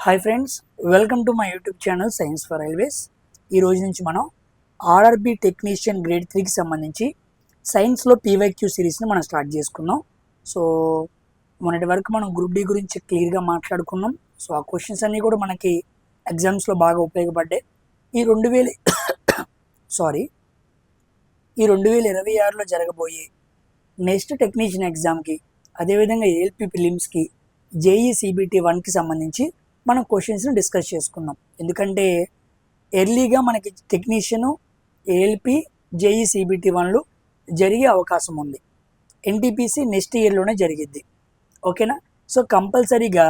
Hi friends, welcome to my YouTube channel science for railways. ఈ రోజు నుంచి మనం ఆర్ఆర్బి టెక్నీషియన్ గ్రేడ్ 3కి సంబంధించి సైన్స్లో పీవైక్యూ సిరీస్ని మనం స్టార్ట్ చేసుకున్నాం. సో మొన్నటి వరకు మనం గ్రూప్ డి గురించి క్లియర్గా మాట్లాడుకున్నాం. సో ఆ క్వశ్చన్స్ అన్నీ కూడా మనకి ఎగ్జామ్స్లో బాగా ఉపయోగపడ్డాయి. ఈ 2026లో జరగబోయే నెక్స్ట్ టెక్నీషియన్ ఎగ్జామ్కి, అదేవిధంగా ఏఎల్పి ప్రిలిమ్స్కి, జేఈ సిబిటి 1కి సంబంధించి మనం క్వశ్చన్స్ని డిస్కస్ చేసుకుందాం. ఎందుకంటే ఎర్లీగా మనకి టెక్నీషియను, ఏఎల్పి, జేఈ సిబిటి 1లు జరిగే అవకాశం ఉంది. ఎన్టీపీసీ నెక్స్ట్ ఇయర్లోనే జరిగిద్ది. ఓకేనా? సో కంపల్సరీగా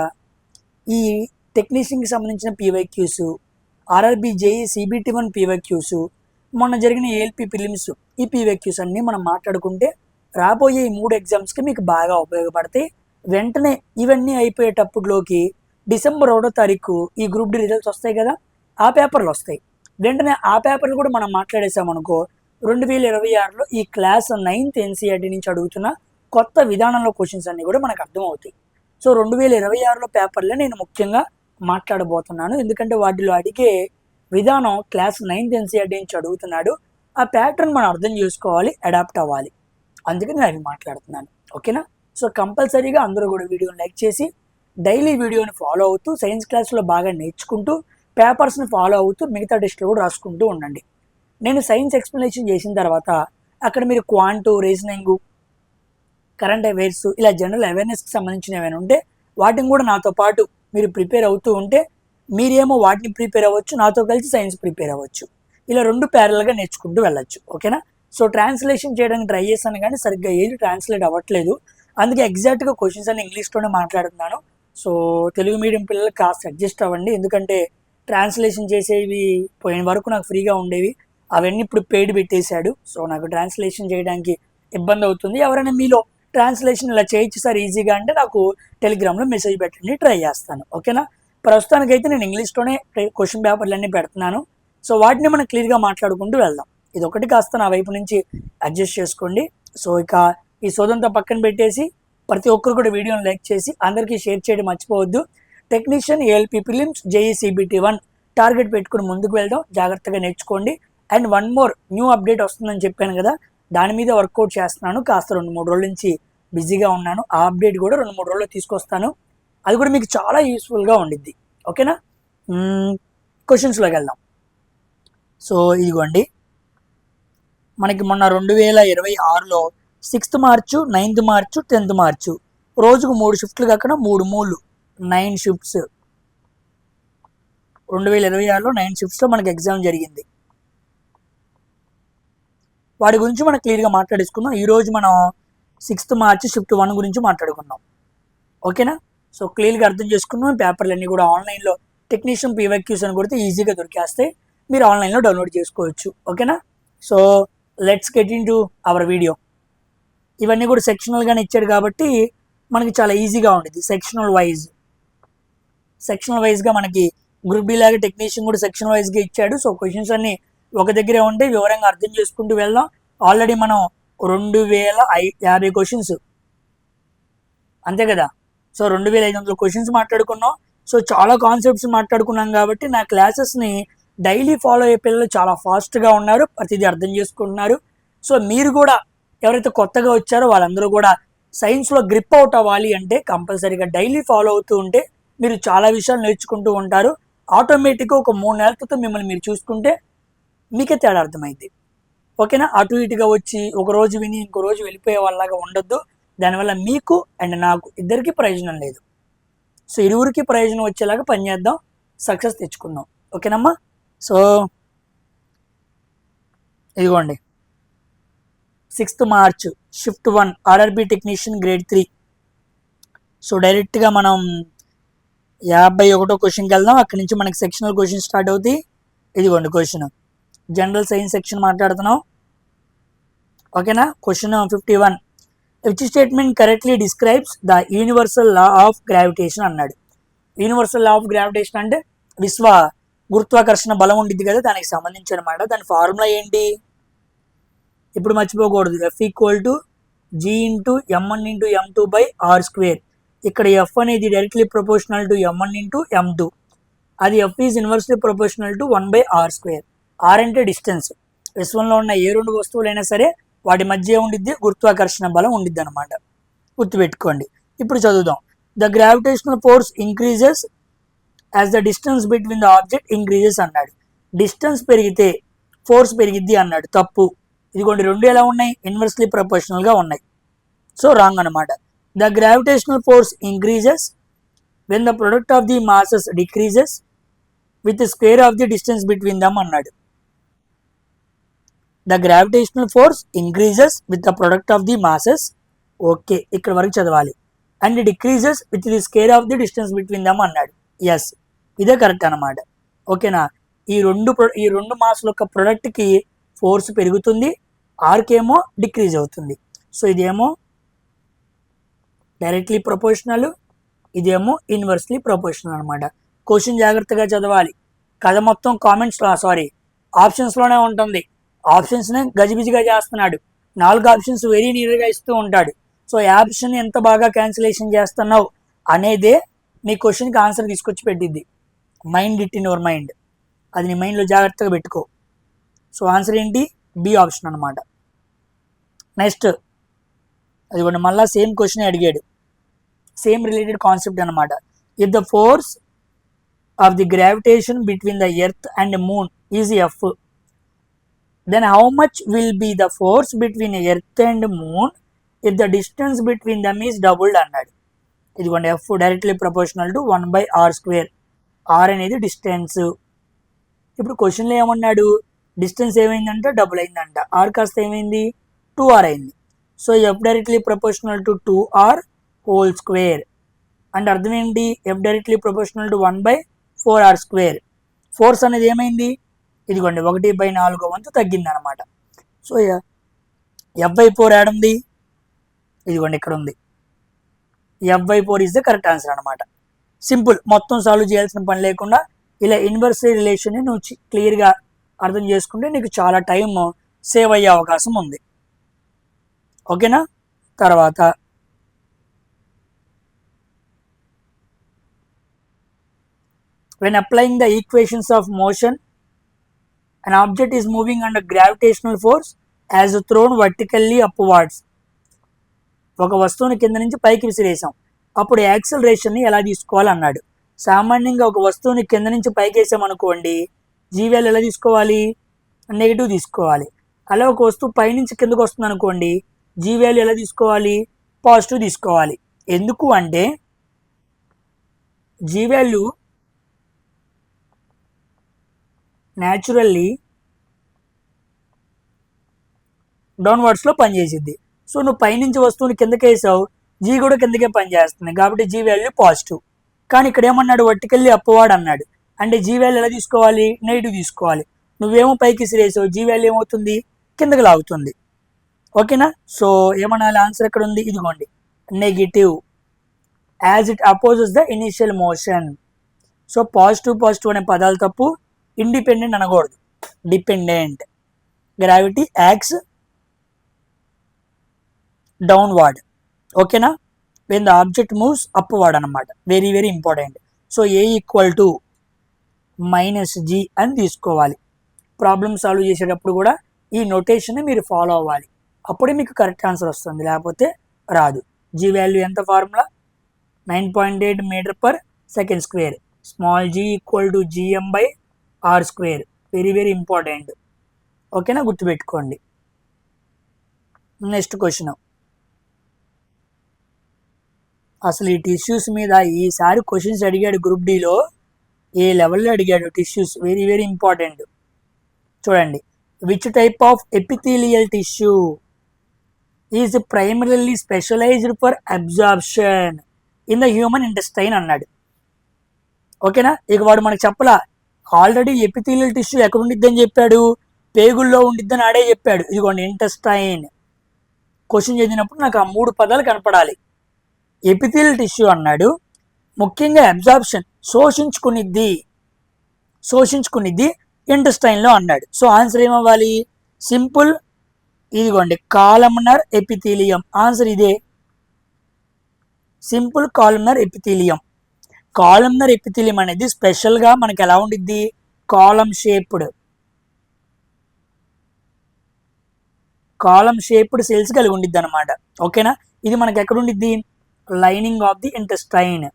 ఈ టెక్నీషియన్కి సంబంధించిన PYQs, RRB JEE CBT 1 PYQs, మొన్న జరిగిన ఏఎల్పి ప్రిలిమ్స్, ఈ పీవైక్యూస్ అన్నీ మనం మాట్లాడుకుంటే రాబోయే ఈ 3 ఎగ్జామ్స్కి మీకు బాగా ఉపయోగపడతాయి. వెంటనే ఇవన్నీ అయిపోయేటప్పుడులోకి డిసెంబర్ 1వ తారీఖు ఈ గ్రూప్ డి రిజల్ట్స్ వస్తాయి కదా, ఆ పేపర్లు వస్తాయి. వెంటనే ఆ పేపర్లు కూడా మనం మాట్లాడేసామనుకో, 2026లో ఈ క్లాస్ 9th ఎన్సీఆర్టీ నుంచి అడుగుతున్న కొత్త విధానంలో క్వశ్చన్స్ అన్నీ కూడా మనకు అర్థమవుతాయి. సో 2026లో పేపర్లే నేను ముఖ్యంగా మాట్లాడబోతున్నాను. ఎందుకంటే వాటిలో అడిగే విధానం క్లాస్ 9th ఎన్సీఆర్టీ నుంచి అడుగుతున్నాడు. ఆ ప్యాటర్న్ మనం అర్థం చేసుకోవాలి, అడాప్ట్ అవ్వాలి. అందుకని నేను అవి మాట్లాడుతున్నాను. ఓకేనా? సో కంపల్సరీగా అందరూ కూడా వీడియోని లైక్ చేసి డైలీ వీడియోని ఫాలో అవుతూ, సైన్స్ క్లాస్లో బాగా నేర్చుకుంటూ, పేపర్స్ని ఫాలో అవుతూ, మిగతా టెస్ట్లు కూడా రాసుకుంటూ ఉండండి. నేను సైన్స్ ఎక్స్ప్లెనేషన్ చేసిన తర్వాత అక్కడ మీరు క్వాంటు, రీజనింగ్, కరెంట్ అఫైర్స్, ఇలా జనరల్ అవేర్నెస్కి సంబంధించిన ఏమైనా ఉంటే వాటిని కూడా నాతో పాటు మీరు ప్రిపేర్ అవుతూ ఉంటే, మీరేమో వాటిని ప్రిపేర్ అవ్వచ్చు, నాతో కలిసి సైన్స్ ప్రిపేర్ అవ్వచ్చు. ఇలా 2 ప్యారల్గా నేర్చుకుంటూ వెళ్ళచ్చు. ఓకేనా? సో ట్రాన్స్లేషన్ చేయడానికి ట్రై చేశాను కానీ సరిగ్గా ఏది ట్రాన్స్లేట్ అవ్వట్లేదు. అందుకే ఎగ్జాక్ట్గా క్వశ్చన్స్ అన్ని ఇంగ్లీష్లోనే మాట్లాడుతున్నాను. సో తెలుగు మీడియం పిల్లలు కాస్త అడ్జస్ట్ అవ్వండి. ఎందుకంటే ట్రాన్స్లేషన్ చేసేవి పోయిన వరకు నాకు ఫ్రీగా ఉండేవి, అవన్నీ ఇప్పుడు పెయిడ్ పెట్టేశాడు. సో నాకు ట్రాన్స్లేషన్ చేయడానికి ఇబ్బంది అవుతుంది. ఎవరైనా మీలో ట్రాన్స్లేషన్ ఇలా చేయొచ్చు సార్ ఈజీగా అంటే నాకు టెలిగ్రామ్లో మెసేజ్ పెట్టండి, ట్రై చేస్తాను. ఓకేనా? ప్రస్తుతానికైతే నేను ఇంగ్లీష్లోనే క్వశ్చన్ పేపర్లు అన్నీ పెడుతున్నాను. సో వాటిని మనం క్లియర్గా మాట్లాడుకుంటూ వెళ్దాం. ఇది ఒకటి కాస్త నా వైపు నుంచి అడ్జస్ట్ చేసుకోండి. సో ఇక ఈ సోదంతా పక్కన పెట్టేసి ప్రతి ఒక్కరు కూడా వీడియోని లైక్ చేసి అందరికీ షేర్ చేయడం మర్చిపోవద్దు. Technician, ALP prelims, JEE CBT 1 target పెట్టుకుని ముందుకు వెళ్దాం. జాగ్రత్తగా నేర్చుకోండి. అండ్ 1 more న్యూ అప్డేట్ వస్తుందని చెప్పాను కదా, దాని మీద వర్కౌట్ చేస్తున్నాను. కాస్త 2-3 రోజుల నుంచి బిజీగా ఉన్నాను. ఆ అప్డేట్ కూడా 2-3 రోజుల్లో తీసుకొస్తాను. అది కూడా మీకు చాలా యూస్ఫుల్గా ఉండిద్ది. ఓకేనా? క్వశ్చన్స్లోకి వెళ్దాం. సో ఇదిగోండి, మనకి మొన్న 2026లో 6th మార్చు, 9th మార్చు, 10th మార్చు రోజుకు 3 షిఫ్ట్లు కాకుండా 3 9 షిఫ్ట్స్. 2026లో 9 షిఫ్ట్స్లో మనకి ఎగ్జామ్ జరిగింది. వాటి గురించి మనం క్లియర్గా మాట్లాడేసుకుందాం. ఈరోజు మనం 6th మార్చ్ షిఫ్ట్ 1 గురించి మాట్లాడుకుందాం. ఓకేనా? సో క్లియర్గా అర్థం చేసుకున్నాం. పేపర్లు అన్నీ కూడా ఆన్లైన్లో టెక్నీషియన్ పీవైక్యూస్ అని కొడితే ఈజీగా దొరికేస్తాయి. మీరు ఆన్లైన్లో డౌన్లోడ్ చేసుకోవచ్చు. ఓకేనా? So let's get in to our video. ఇవన్నీ కూడా సెక్షనల్గానే ఇచ్చాడు కాబట్టి మనకి చాలా ఈజీగా ఉంటుంది. సెక్షనల్ వైజ్గా మనకి గ్రూప్ డి లాగా టెక్నీషియన్ కూడా సెక్షన్ వైజ్గా ఇచ్చాడు. సో క్వశ్చన్స్ అన్నీ ఒక దగ్గరే ఉంటే వివరంగా అర్థం చేసుకుంటూ వెళ్దాం. ఆల్రెడీ మనం 2050 క్వశ్చన్స్, అంతే కదా. సో 2500 క్వశ్చన్స్ మాట్లాడుకున్నాం. సో చాలా కాన్సెప్ట్స్ మాట్లాడుకున్నాం కాబట్టి నా క్లాసెస్ని డైలీ ఫాలో అయ్యే పిల్లలు చాలా ఫాస్ట్గా ఉన్నారు, ప్రతిదీ అర్థం చేసుకుంటున్నారు. సో మీరు కూడా ఎవరైతే కొత్తగా వచ్చారో వాళ్ళందరూ కూడా సైన్స్లో గ్రిప్ అవుట్ అవ్వాలి అంటే కంపల్సరీగా డైలీ ఫాలో అవుతూ ఉంటే మీరు చాలా విషయాలు నేర్చుకుంటూ ఉంటారు. ఆటోమేటిక్గా ఒక 3 నెలల క్రితం మిమ్మల్ని మీరు చూసుకుంటే మీకే తేడా అర్థమైంది. ఓకేనా? అటు ఇటుగా వచ్చి ఒక రోజు విని ఇంకో రోజు వెళ్ళిపోయే వాళ్ళలాగా ఉండొద్దు. దానివల్ల మీకు అండ్ నాకు ఇద్దరికీ ప్రయోజనం లేదు. సో ఇరువురికి ప్రయోజనం వచ్చేలాగా పనిచేద్దాం, సక్సెస్ తెచ్చుకుందాం. ఓకేనమ్మా? సో ఇదిగోండి, 6th March shift 1 RRB technician grade 3. So డైరెక్ట్గా మనం 51వ క్వశ్చన్కి వెళ్దాం. అక్కడి నుంచి మనకి సెక్షనల్ క్వశ్చన్ స్టార్ట్ అవుతాయి. ఇదిగోండి క్వశ్చన్, జనరల్ సైన్స్ సెక్షన్ మాట్లాడుతున్నాం. ఓకేనా? Question 51, which statement correctly describes the universal law of gravitation అన్నాడు. యూనివర్సల్ లా ఆఫ్ గ్రావిటేషన్ అంటే విశ్వ గురుత్వాకర్షణ బలం ఉండిద్ది కదా, దానికి సంబంధించి అనమాట. దాని ఫార్ములా ఏంటి ఇప్పుడు మర్చిపోకూడదు. F=G × M1 × M2/R². ఇక్కడ F అనేది directly proportional to M1 × M2. అది F is inversely proportional to 1/r². R అంటే డిస్టెన్స్. విశ్వంలో ఉన్న ఏ రెండు వస్తువులైనా సరే వాటి మధ్య ఉండిద్ది గురుత్వాకర్షణ బలం ఉండిద్ది అనమాట. గుర్తుపెట్టుకోండి. ఇప్పుడు చదువుదాం. The gravitational force increases as the distance between the object increases అన్నాడు. డిస్టెన్స్ పెరిగితే ఫోర్స్ పెరిగిద్ది అన్నాడు. తప్పు. ఇదిగోండి రెండు ఎలా ఉన్నాయి, ఇన్వర్స్లీ ప్రపోర్షనల్గా ఉన్నాయి. సో రాంగ్ అనమాట. The gravitational force increases when the product of the masses decreases with square of the distance between them అన్నాడు. The gravitational force increases with the product of the masses, okay ఇక్కడ వరకు చదవాలి, and decreases with the square of the distance between them అన్నాడు. Yes, ఇదే correct అనమాట. ఓకేనా. ఈ రెండు మాసుల యొక్క ప్రొడక్ట్కి ఫోర్స్ పెరుగుతుంది, ఆర్కేమో డిక్రీజ్ అవుతుంది. సో ఇదేమో డైరెక్ట్లీ ప్రపోర్షనల్, ఇదేమో ఇన్వర్స్లీ ప్రపోర్షనల్ అనమాట. క్వశ్చన్ జాగ్రత్తగా చదవాలి. కథ మొత్తం ఆప్షన్స్లోనే ఉంటుంది. ఆప్షన్స్నే గజిబిజిగా చేస్తున్నాడు. 4 ఆప్షన్స్ వెరీ నియర్గా ఇస్తూ ఉంటాడు. సో ఈ ఆప్షన్ ఎంత బాగా క్యాన్సిలేషన్ చేస్తున్నావు అనేదే మీ క్వశ్చన్కి ఆన్సర్ తీసుకొచ్చి పెట్టిద్ది. Mind it in your mind, అది నీ మైండ్లో జాగ్రత్తగా పెట్టుకో. సో ఆన్సర్ ఏంటి, బి ఆప్షన్ అనమాట. నెక్స్ట్ అది కూడా మళ్ళీ సేమ్ క్వశ్చన్ అడిగాడు, సేమ్ రిలేటెడ్ కాన్సెప్ట్ అనమాట. If the force of the gravitation between the earth and moon is F, then how much will be the force between earth and moon if the distance between them is doubled అన్నాడు. ఇదిగోండి F directly proportional to 1/r². R అనేది distance. ఇప్పుడు క్వశ్చన్లో ఏమన్నాడు, distance ఏమైందంట, double అయిందంట. R కాస్త ఏమైంది, 2r అయింది. So F directly proportional to 2r² అంటే అర్థం ఏంటి, F directly proportional to 1/4r². Force అనేది ఏమైంది, ఇదిగోండి 1/4 వంతు తగ్గింది అనమాట. సో F/4 ఏడుంది, ఇదిగోండి ఇక్కడ ఉంది. F/4 is the correct answer అనమాట. సింపుల్, మొత్తం సాల్వ్ చేయాల్సిన పని లేకుండా ఇలా ఇన్వర్స్ రిలేషన్ని నువ్వు క్లియర్గా అర్థం చేసుకుంటే నీకు చాలా టైం సేవ్ అయ్యే అవకాశం ఉంది. ఓకేనా. తర్వాత when applying the equations of motion, an object is moving under gravitational force as thrown vertically upwards. ఒక వస్తువుని కింద నుంచి పైకి విసిరేసాం, అప్పుడు యాక్సిలరేషన్ని ఎలా తీసుకోవాలన్నాడు. సామాన్యంగా ఒక వస్తువుని కింద నుంచి పైకి వేసామనుకోండి, జీ వాల్యూ ఎలా తీసుకోవాలి, నెగిటివ్ తీసుకోవాలి. అలా ఒక వస్తువు పైనుంచి కిందకు వస్తుంది అనుకోండి, జీ వాల్యూ ఎలా తీసుకోవాలి, పాజిటివ్ తీసుకోవాలి. ఎందుకు అంటే జీ వాల్యూ న్యాచురల్లీ డౌన్వర్డ్స్లో పనిచేసిద్ది. సో నువ్వు పైనుంచి వస్తువుని కిందకి వేసావు, జీ కూడా కిందకే పనిచేస్తుంది, కాబట్టి జీ వాల్యూ పాజిటివ్. కానీ ఇక్కడ ఏమన్నాడు, వర్టికల్లీ అప్వర్డ్ అన్నాడు. అంటే జీ వాల్యూ ఎలా తీసుకోవాలి, నెగిటివ్ తీసుకోవాలి. నువ్వేమో పైకి విసిరేసావు, జీ వాల్యూ ఏమవుతుంది, కిందకి లాగుతుంది. ఓకేనా. సో ఏమనాలి, ఆన్సర్ ఎక్కడ ఉంది, ఇదిగోండి negative, as it opposes the initial motion. So positive అనే పదాలు తప్పు, ఇండిపెండెంట్ అనకూడదు, డిపెండెంట్. Gravity acts downward. ఓకేనా. When the object moves upward అనమాట. Very very important. So A = -g అని తీసుకోవాలి. ప్రాబ్లమ్ సాల్వ్ చేసేటప్పుడు కూడా ఈ నోటేషన్ని మీరు ఫాలో అవ్వాలి, అప్పుడే మీకు కరెక్ట్ ఆన్సర్ వస్తుంది, లేకపోతే రాదు. జీ వాల్యూ ఎంత formula, 9.8 m/s². Small g = gm/r². Very very important. ఓకేనా, గుర్తుపెట్టుకోండి. నెక్స్ట్ క్వశ్చన్, అసలు ఈ టిష్యూస్ మీద ఈసారి క్వశ్చన్స్ అడిగాడు గ్రూప్ డిలో, ఏ లెవెల్లో అడిగాడు టిష్యూస్, వెరీ వెరీ ఇంపార్టెంట్. చూడండి, which type of epithelial tissue is primarily specialised for absorption in the human intestine అన్నాడు. ఓకేనా. ఇక వాడు మనకు చెప్పలా, ఆల్రెడీ ఎపిథీలియల్ టిష్యూ ఎక్కడ ఉండిద్దని చెప్పాడు, పేగుల్లో ఉండిద్దని ఆడే చెప్పాడు. ఇదిగోండి ఇంటెస్టైన్. క్వశ్చన్ చదివినప్పుడు నాకు ఆ 3 పదాలు కనపడాలి. ఎపిథీలియల్ టిష్యూ అన్నాడు, ముఖ్యంగా అబ్జార్ప్షన్ శోషించుకునిద్ది ఇంటెస్టైన్లో అన్నాడు. సో ఆన్సర్ ఏమవ్వాలి, సింపుల్, ఇదిగోండి కాలమ్నర్ ఎపిథీలియం. ఆన్సర్ ఇదే, simple columnar epithelium. Columnar epithelium అనేది స్పెషల్గా మనకి ఎలా ఉండిద్ది, కాలమ్ షేప్డ్ సెల్స్ కలిగి ఉండిద్ది అనమాట. ఓకేనా, ఇది మనకి ఎక్కడ ఉండిద్ది, లైనింగ్ ఆఫ్ ది ఇంటెస్టైన్,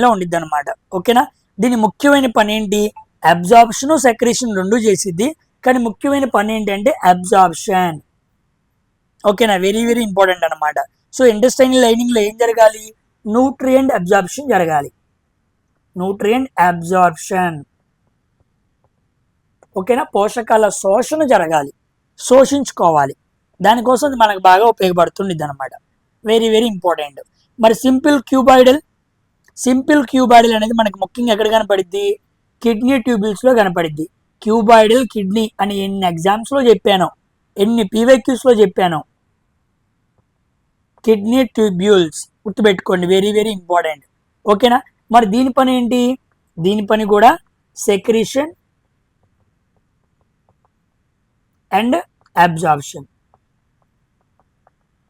లో ఉండిద్ది అనమాట. ఓకేనా, దీని ముఖ్యమైన పని ఏంటి, అబ్జార్ప్షన్ సెక్రేషన్ రెండు చేసిద్ది, కానీ ముఖ్యమైన పని ఏంటి అంటే అబ్జార్ప్షన్. ఓకేనా, వెరీ వెరీ ఇంపార్టెంట్ అనమాట. సో ఇంటెస్టైన్ లైనింగ్ లో ఏం జరగాలి, న్యూట్రియంట్ అబ్జార్ప్షన్ జరగాలి, ఓకేనా, పోషకాల శోషణ జరగాలి, శోషించుకోవాలి. దానికోసం అది మనకు బాగా ఉపయోగపడుతుంది అనమాట. Very very important. మరి సింపుల్ క్యూబాయిడల్ అనేది మనకి ముఖ్యంగా ఎక్కడ కనపడిద్ది, కిడ్నీ ట్యూబుల్స్లో కనపడిద్ది. క్యూబాయిడల్ కిడ్నీ అని ఎన్ని ఎగ్జామ్స్లో చెప్పాను, ఎన్ని పీవైక్యూస్లో చెప్పాను. కిడ్నీ ట్యూబ్యూల్స్ గుర్తుపెట్టుకోండి, వెరీ వెరీ ఇంపార్టెంట్. ఓకేనా, మరి దీని పని ఏంటి, దీని పని కూడా సెక్రీషన్ అండ్ అబ్జార్ప్షన్.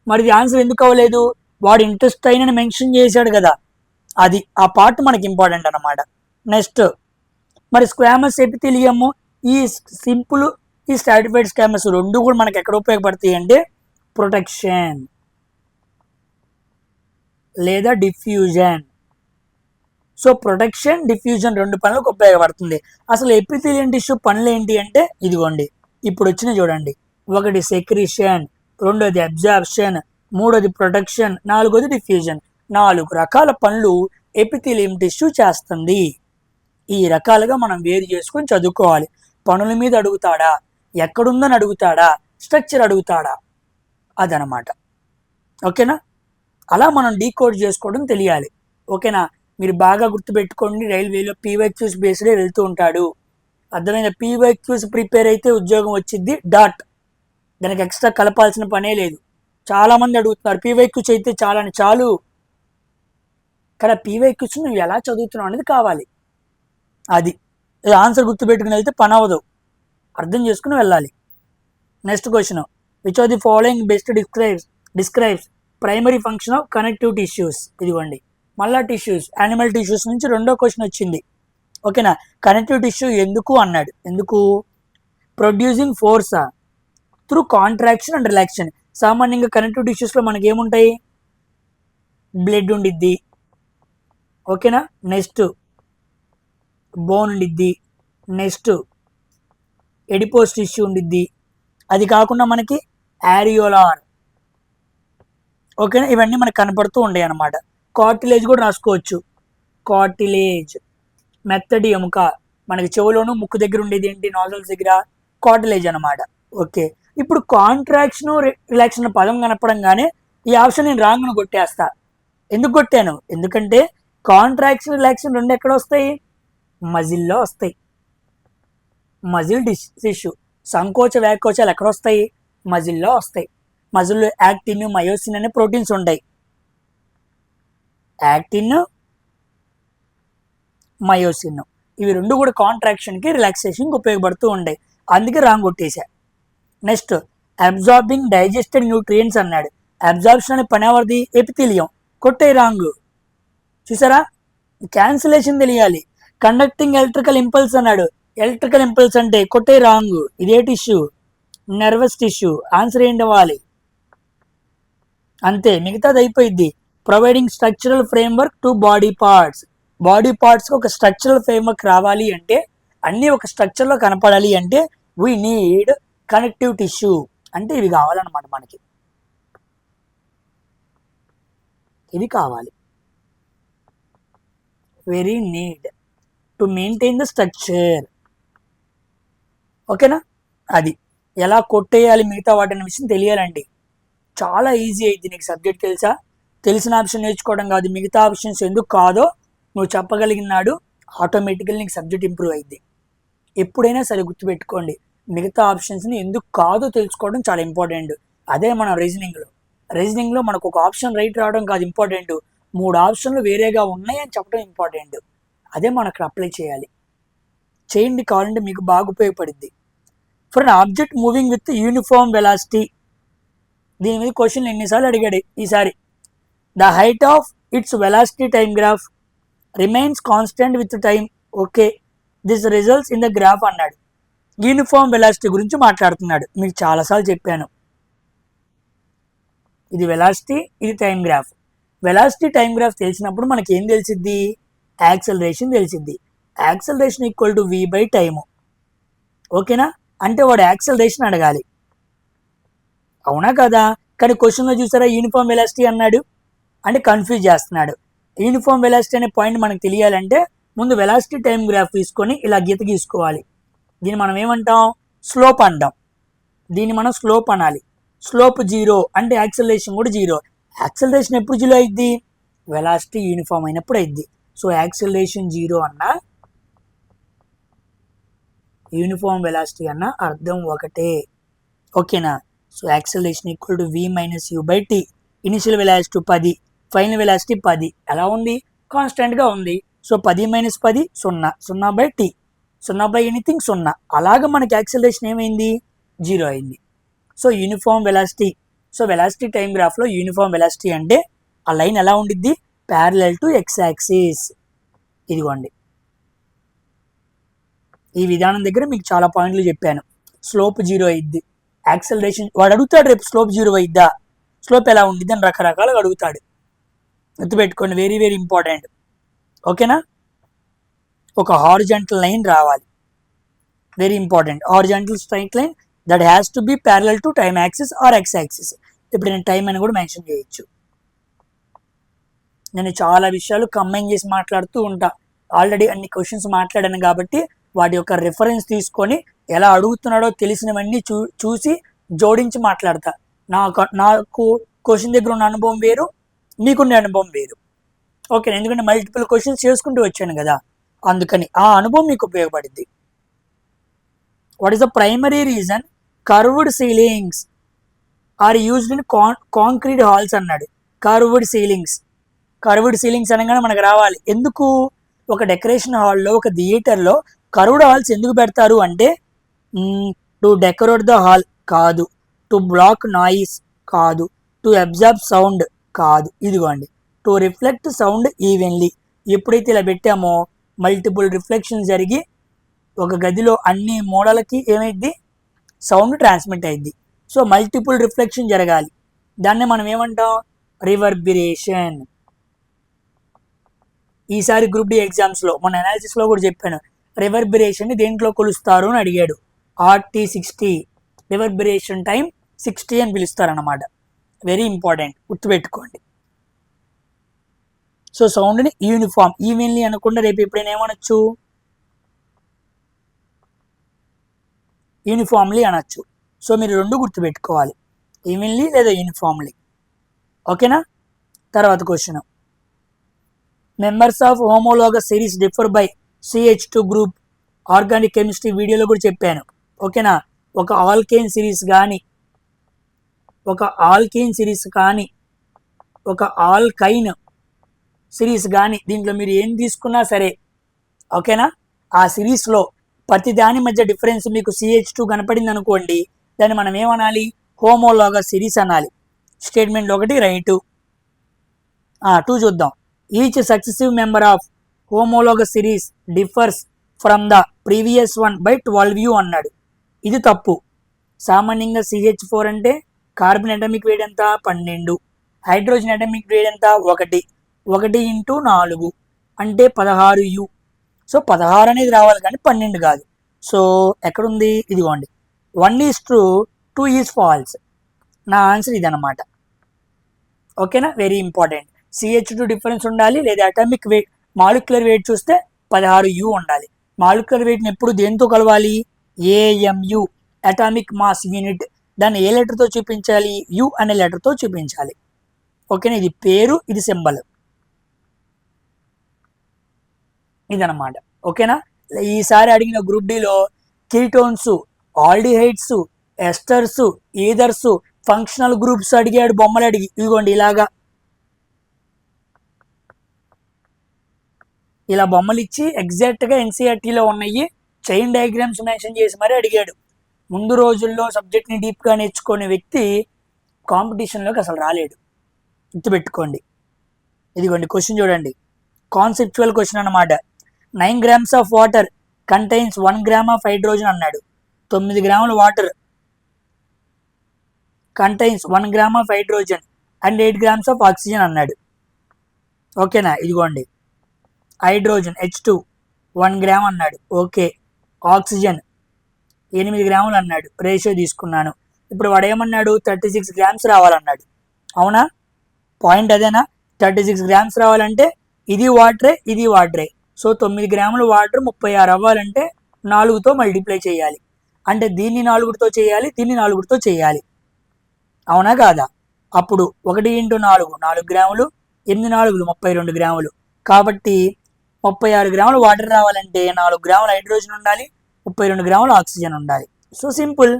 మరి ఇది ఆన్సర్ ఎందుకు అవ్వలేదు, వాడు ఇంటెస్టైన్ అని మెన్షన్ చేశాడు కదా, అది ఆ పార్ట్ మనకి ఇంపార్టెంట్ అనమాట. నెక్స్ట్ మరి స్క్వామస్ ఎపిథీలియం, ఈ సింపుల్ ఈ స్ట్రాటిఫైడ్ స్క్వామస్ రెండు కూడా మనకి ఎక్కడ ఉపయోగపడతాయి అంటే ప్రొటెక్షన్ లేదా డిఫ్యూజన్. సో ప్రొటెక్షన్, డిఫ్యూజన్ రెండు పనులకు ఉపయోగపడుతుంది. అసలు ఎపిథీలియం టిష్యూ పనులు ఏంటి అంటే ఇదిగోండి ఇప్పుడు వచ్చిన చూడండి, ఒకటి సెక్రీషన్, రెండోది అబ్జార్ప్షన్, మూడోది ప్రొటెక్షన్, నాలుగోది డిఫ్యూజన్. 4 రకాల పనులు ఎపిథీలియం టిష్యూ చేస్తుంది. ఈ రకాలుగా మనం వేరు చేసుకొని చదువుకోవాలి. పనుల మీద అడుగుతాడా, ఎక్కడుందని అడుగుతాడా, స్ట్రక్చర్ అడుగుతాడా, అదనమాట. ఓకేనా, అలా మనం డీకోడ్ చేసుకోవడం తెలియాలి. ఓకేనా, మీరు బాగా గుర్తుపెట్టుకోండి, రైల్వేలో పీవైక్యూస్ బేస్డే వెళ్తూ ఉంటాడు. అర్థమైన పీవైక్యూస్ ప్రిపేర్ అయితే ఉద్యోగం వచ్చింది డాట్, దానికి ఎక్స్ట్రా కలపాల్సిన పనే లేదు. చాలా మంది అడుగుతున్నారు పీవైక్యూస్ అయితే చాలు, కానీ పీవైక్యూస్ నువ్వు ఎలా చదువుతున్నావు అనేది కావాలి. అది ఆన్సర్ గుర్తుపెట్టుకుని వెళ్తే పని అవ్వదు, అర్థం చేసుకుని వెళ్ళాలి. Next question, which of the following best describes primary function of connective tissues. ఇదిగోండి మళ్ళా టిష్యూస్, యానిమల్ టిష్యూస్ నుంచి రెండో క్వశ్చన్ వచ్చింది. ఓకేనా, కనెక్టివ్ టిష్యూ ఎందుకు అన్నాడు, ఎందుకు, producing force through contraction and relaxation. సామాన్యంగా కనెక్టివ్ టిష్యూస్లో మనకి ఏముంటాయి, బ్లడ్ ఉండిద్ది. ఓకేనా, నెక్స్ట్ బోన్ ఉండిద్ది, నెక్స్ట్ ఎడిపోస్ టిష్యూ ఉండిద్ది. అది కాకుండా మనకి యారియోలార్. ఓకేనా, ఇవన్నీ మనకు కనపడుతూ ఉంటాయి అన్నమాట. కార్టిలేజ్ కూడా రాసుకోవచ్చు, కార్టిలేజ్, మెత్తడి ఎముక, మనకి చెవులోను ముక్కు దగ్గర ఉండేది ఏంటి, నాజల్స్ దగ్గర, కార్టిలేజ్ అనమాట. ఓకే, ఇప్పుడు కాంట్రాక్షన్ రిలాక్షన్ పదం కనపడంగానే ఈ ఆప్షన్ నేను రాంగ్ను కొట్టేస్తా. ఎందుకు కొట్టాను, ఎందుకంటే కాంట్రాక్షన్ రిలాక్షన్ రెండు ఎక్కడ వస్తాయి, మజిల్లో వస్తాయి. మజిల్ టిష్యూ, సంకోచ వ్యాకోచాలు ఎక్కడ వస్తాయి, మజిల్లో వస్తాయి. మజిల్లో యాక్టిన్, మయోసిన్ అనే ప్రోటీన్స్ ఉంటాయి. యాక్టిన్, మయోసిన్, ఇవి రెండు కూడా కాంట్రాక్షన్కి రిలాక్సేషన్కి ఉపయోగపడుతూ ఉంటాయి. అందుకే రాంగ్ కొట్టేశా. నెక్స్ట్ అబ్జార్బింగ్ డైజెస్టెడ్ న్యూట్రియంట్స్ అన్నాడు. అబ్జార్ప్షన్ అనే పని ఎవరిది, ఎపిథీలియం, కొట్టే రాంగ్. చూసారా, క్యాన్సిలేషన్ తెలియాలి. కండక్టింగ్ ఎలక్ట్రికల్ ఇంపల్స్ అన్నాడు, ఎలక్ట్రికల్ ఇంపల్స్ అంటే కొట్టే రాంగ్. ఇదే టిష్యూ, నర్వస్ టిష్యూ. ఆన్సర్ ఏంటి అవ్వాలి, అంతే, మిగతాది అయిపోయింది. Providing structural framework to body పార్ట్స్కి ఒక స్ట్రక్చరల్ ఫ్రేమ్వర్క్ రావాలి అంటే, అన్నీ ఒక స్ట్రక్చర్లో కనపడాలి అంటే వీ నీడ్ కనెక్టివ్ టిష్యూ. అంటే ఇవి కావాలన్నమాట మనకి, ఇవి కావాలి. Very need to maintain the structure. ఓకేనా, అది ఎలా కొట్టేయాలి మిగతా వాటిని విషయం తెలియాలండి. చాలా ఈజీ అయింది నీకు సబ్జెక్ట్ తెలుసా. తెలిసిన ఆప్షన్ నేర్చుకోవడం కాదు, మిగతా ఆప్షన్స్ ఎందుకు కాదో నువ్వు చెప్పగలిగినాడు ఆటోమేటికల్ నీకు సబ్జెక్ట్ ఇంప్రూవ్ అయింది. ఎప్పుడైనా సరే గుర్తుపెట్టుకోండి, మిగతా ఆప్షన్స్ని ఎందుకు కాదో తెలుసుకోవడం చాలా ఇంపార్టెంట్. అదే మన రీజనింగ్లో మనకు ఒక ఆప్షన్ రైట్ రావడం కాదు ఇంపార్టెంట్, 3 ఆప్షన్లు వేరేగా ఉన్నాయని చెప్పడం ఇంపార్టెంట్. అదే మనం అక్కడ అప్లై చేయాలి. చేయండి, కావాలంటే మీకు బాగా ఉపయోగపడుద్ది. For an object moving with uniform velocity దీని మీద క్వశ్చన్ ఎన్నిసార్లు అడిగాడు ఈసారి. The height of its velocity time graph remains constant with time. Okay, this results in the graph అన్నాడు. యూనిఫామ్ వెలాసిటీ గురించి మాట్లాడుతున్నాడు. మీకు చాలాసార్లు చెప్పాను, ఇది వెలాసిటీ, ఇది time graph. Velocity time graph తెలిసినప్పుడు మనకి ఏం తెలిసిద్ది? యాక్సలరేషన్ తెలిసిద్ది. Acceleration equal to v by time. ఓకేనా? అంటే వాడు యాక్సలరేషన్ అడగాలి, అవునా కదా? కానీ క్వశ్చన్లో చూసారా యూనిఫామ్ వెలాసిటీ అన్నాడు, అంటే కన్ఫ్యూజ్ చేస్తున్నాడు. యూనిఫామ్ వెలాసిటీ అనే పాయింట్ మనకు తెలియాలంటే ముందు వెలాసిటీ టైం గ్రాఫ్ తీసుకొని ఇలా గీత గీసుకోవాలి. దీన్ని మనం ఏమంటాం? స్లోప్ అంటాం. దీన్ని మనం స్లోప్ అనాలి. స్లోప్ 0 అంటే యాక్సలరేషన్ కూడా 0. యాక్సలరేషన్ ఎప్పుడు 0 అయింది? వెలాసిటీ యూనిఫామ్ అయినప్పుడు అయింది. సో యాక్సలరేషన్ 0 అన్న యూనిఫామ్ వెలాసిటీ అన్న అర్థం ఒకటే. ఓకేనా? So acceleration equal to v minus u by t. Initial velocity 10, final velocity 10. ఎలా ఉంది? కాన్స్టెంట్గా ఉంది. So 10 minus 10 0, 0 by t, 0 by anything 0. అలాగే మనకి యాక్సలరేషన్ ఏమైంది? 0 అయింది. So uniform velocity. So velocity time గ్రాఫ్లో యూనిఫామ్ వెలాసిటీ అంటే ఆ లైన్ ఎలా ఉండిద్ది? Parallel to X axis. ఇదిగోండి, ఈ విధానం దగ్గర మీకు చాలా పాయింట్లు చెప్పాను. స్లోప్ 0 అయింది. యాక్సలరేషన్ వాడు అడుగుతాడు రేపు స్లోప్ 0 అయిద్దా, స్లోప్ ఎలా ఉండిద్ది అని రకరకాలుగా అడుగుతాడు. గుర్తుపెట్టుకోండి, వెరీ వెరీ ఇంపార్టెంట్. ఓకేనా? ఒక హారిజాంటల్ లైన్ రావాలి, very important. Horizontal straight line that has to be parallel to time axis or x axis. ఇప్పుడు నేను టైం అని కూడా మెన్షన్ చేయొచ్చు. నేను చాలా విషయాలు కంబైన్ చేసి మాట్లాడుతూ ఉంటా. ఆల్రెడీ అన్ని క్వశ్చన్స్ మాట్లాడాను కాబట్టి వాటి యొక్క రిఫరెన్స్ తీసుకొని ఎలా అడుగుతున్నాడో తెలిసినవన్నీ చూసి జోడించి మాట్లాడతా. నాకు క్వశ్చన్ దగ్గర ఉన్న అనుభవం వేరు, మీకున్న అనుభవం వేరు. ఓకే, ఎందుకంటే మల్టిపుల్ క్వశ్చన్స్ చేసుకుంటూ వచ్చాను కదా, అందుకని ఆ అనుభవం మీకు ఉపయోగపడింది. What is the primary reason curved ceilings are used in concrete halls అన్నాడు. కర్వ్డ్ సీలింగ్స్ అనగానే మనకు రావాలి. ఎందుకు? ఒక డెకరేషన్ హాల్లో, ఒక థియేటర్లో కర్వ్డ్ హాల్స్ ఎందుకు పెడతారు అంటే టు డెకరేట్ ద హాల్ కాదు, టు బ్లాక్ నాయిస్ కాదు, టు అబ్జర్బ్ సౌండ్ కాదు. ఇదిగోండి, టు రిఫ్లెక్ట్ సౌండ్ ఈవెన్లీ. ఎప్పుడైతే ఇలా పెట్టామో మల్టిపుల్ రిఫ్లెక్షన్ జరిగి ఒక గదిలో అన్ని మూలలకి ఏమైద్ది? సౌండ్ ట్రాన్స్మిట్ అయింది. సో మల్టిపుల్ రిఫ్లెక్షన్ జరగాలి. దాన్ని మనం ఏమంటాం? రివర్బిరేషన్. ఈసారి గ్రూప్ డి ఎగ్జామ్స్లో మన అనాలిసిస్లో కూడా చెప్పాను, రివర్బిరేషన్ని దేంట్లో కొలుస్తారు అని అడిగాడు. RT60 రివర్బిరేషన్ టైం 60 అని పిలుస్తారన్నమాట. వెరీ ఇంపార్టెంట్, గుర్తుపెట్టుకోండి. సో సౌండ్ని యూనిఫామ్ ఈవెన్లీ అనకుండా రేపు ఎప్పుడైనా ఏమనొచ్చు? యూనిఫామ్లీ అనొచ్చు. సో మీరు రెండు గుర్తుపెట్టుకోవాలి, ఈవెన్లీ లేదా యూనిఫామ్లీ. ఓకేనా? తర్వాత question, members of homologous series differ by CH2 group. Organic chemistry వీడియోలో కూడా చెప్పాను. ఓకేనా? ఒక ఆల్కేన్ సిరీస్ కానీ, ఒక ఆల్కైన్ సిరీస్ కానీ దీంట్లో మీరు ఏం తీసుకున్నా సరే, ఓకేనా, ఆ సిరీస్లో ప్రతి దాని మధ్య డిఫరెన్స్ మీకు CH2 కనపడింది అనుకోండి, దాన్ని మనం ఏమనాలి? హోమోలోగస్ సిరీస్ అనాలి. Statement 1 right. 2 చూద్దాం. Each successive member of homologous series differs from the previous one by 12U అన్నాడు. ఇది తప్పు. సామాన్యంగా CH4 అంటే కార్బన్ అటామిక్ వెయిట్ ఎంత? 12. హైడ్రోజన్ అటామిక్ వెయిట్ ఎంత? 1. 1 × 4 అంటే 16U. సో 16 అనేది రావాలి కానీ 12 కాదు. సో ఎక్కడుంది? ఇదిగోండి, 1 ఈజ్ ట్రూ, 2 ఈజ్ ఫాల్స్. నా ఆన్సర్ ఇదన్నమాట. ఓకేనా? Very important. CH2 డిఫరెన్స్ ఉండాలి, లేదా అటామిక్ వెయిట్ మాలిక్యులర్ వెయిట్ చూస్తే 16U ఉండాలి. మాలిక్యులర్ వెయిట్ని ఎప్పుడు దేంతో కలవాలి? AMU, atomic mass unit. దాన్ని ఏ లెటర్తో చూపించాలి? U అనే లెటర్తో చూపించాలి. ఓకేనా? ఇది పేరు, ఇది సింబల్, ఇదన్నమాట. ఓకేనా? ఈసారి అడిగిన గ్రూప్ డిలో ketones, aldehydes, esters, ethers, functional groups అడిగాడు, బొమ్మలు అడిగి. ఇదిగోండి ఇలాగా, ఇలా బొమ్మలు ఇచ్చి ఎగ్జాక్ట్గా NCERTలో ఉన్నాయి చైన్ డయాగ్రామ్స్ మెన్షన్ చేసి మరీ అడిగాడు. ముందు రోజుల్లో సబ్జెక్ట్ని డీప్గా నేర్చుకునే వ్యక్తి కాంపిటీషన్లోకి అసలు రాలేడు. గుర్తుపెట్టుకోండి. ఇదిగోండి క్వశ్చన్ చూడండి, కాన్సెప్చువల్ క్వశ్చన్ అన్నమాట. 9 grams of water contains 1 gram of hydrogen అన్నాడు. 9 గ్రాముల water contains 1 gram of hydrogen and 8 grams of oxygen అన్నాడు. ఓకేనా, ఇదిగోండి హైడ్రోజన్ H2 1 gram అన్నాడు. ఓకే, ఆక్సిజన్ 8 grams అన్నాడు. రేషియో తీసుకున్నాను. ఇప్పుడు వాడు ఏమన్నాడు, 36 grams రావాలన్నాడు. అవునా, పాయింట్ అదేనా? 36 grams రావాలంటే ఇది వాటరే, ఇది వాటరే. సో 9 grams వాటర్ 36 అవ్వాలంటే 4తో మల్టిప్లై చేయాలి. అంటే దీన్ని 4తో చేయాలి, దీన్ని 4తో చేయాలి. అవునా కాదా? అప్పుడు 1 × 4 4 grams, 8 4 32 grams. కాబట్టి 36 grams వాటర్ రావాలంటే 4 grams హైడ్రోజన్ ఉండాలి, 32 grams ఆక్సిజన్ ఉండాలి. సో సింపుల్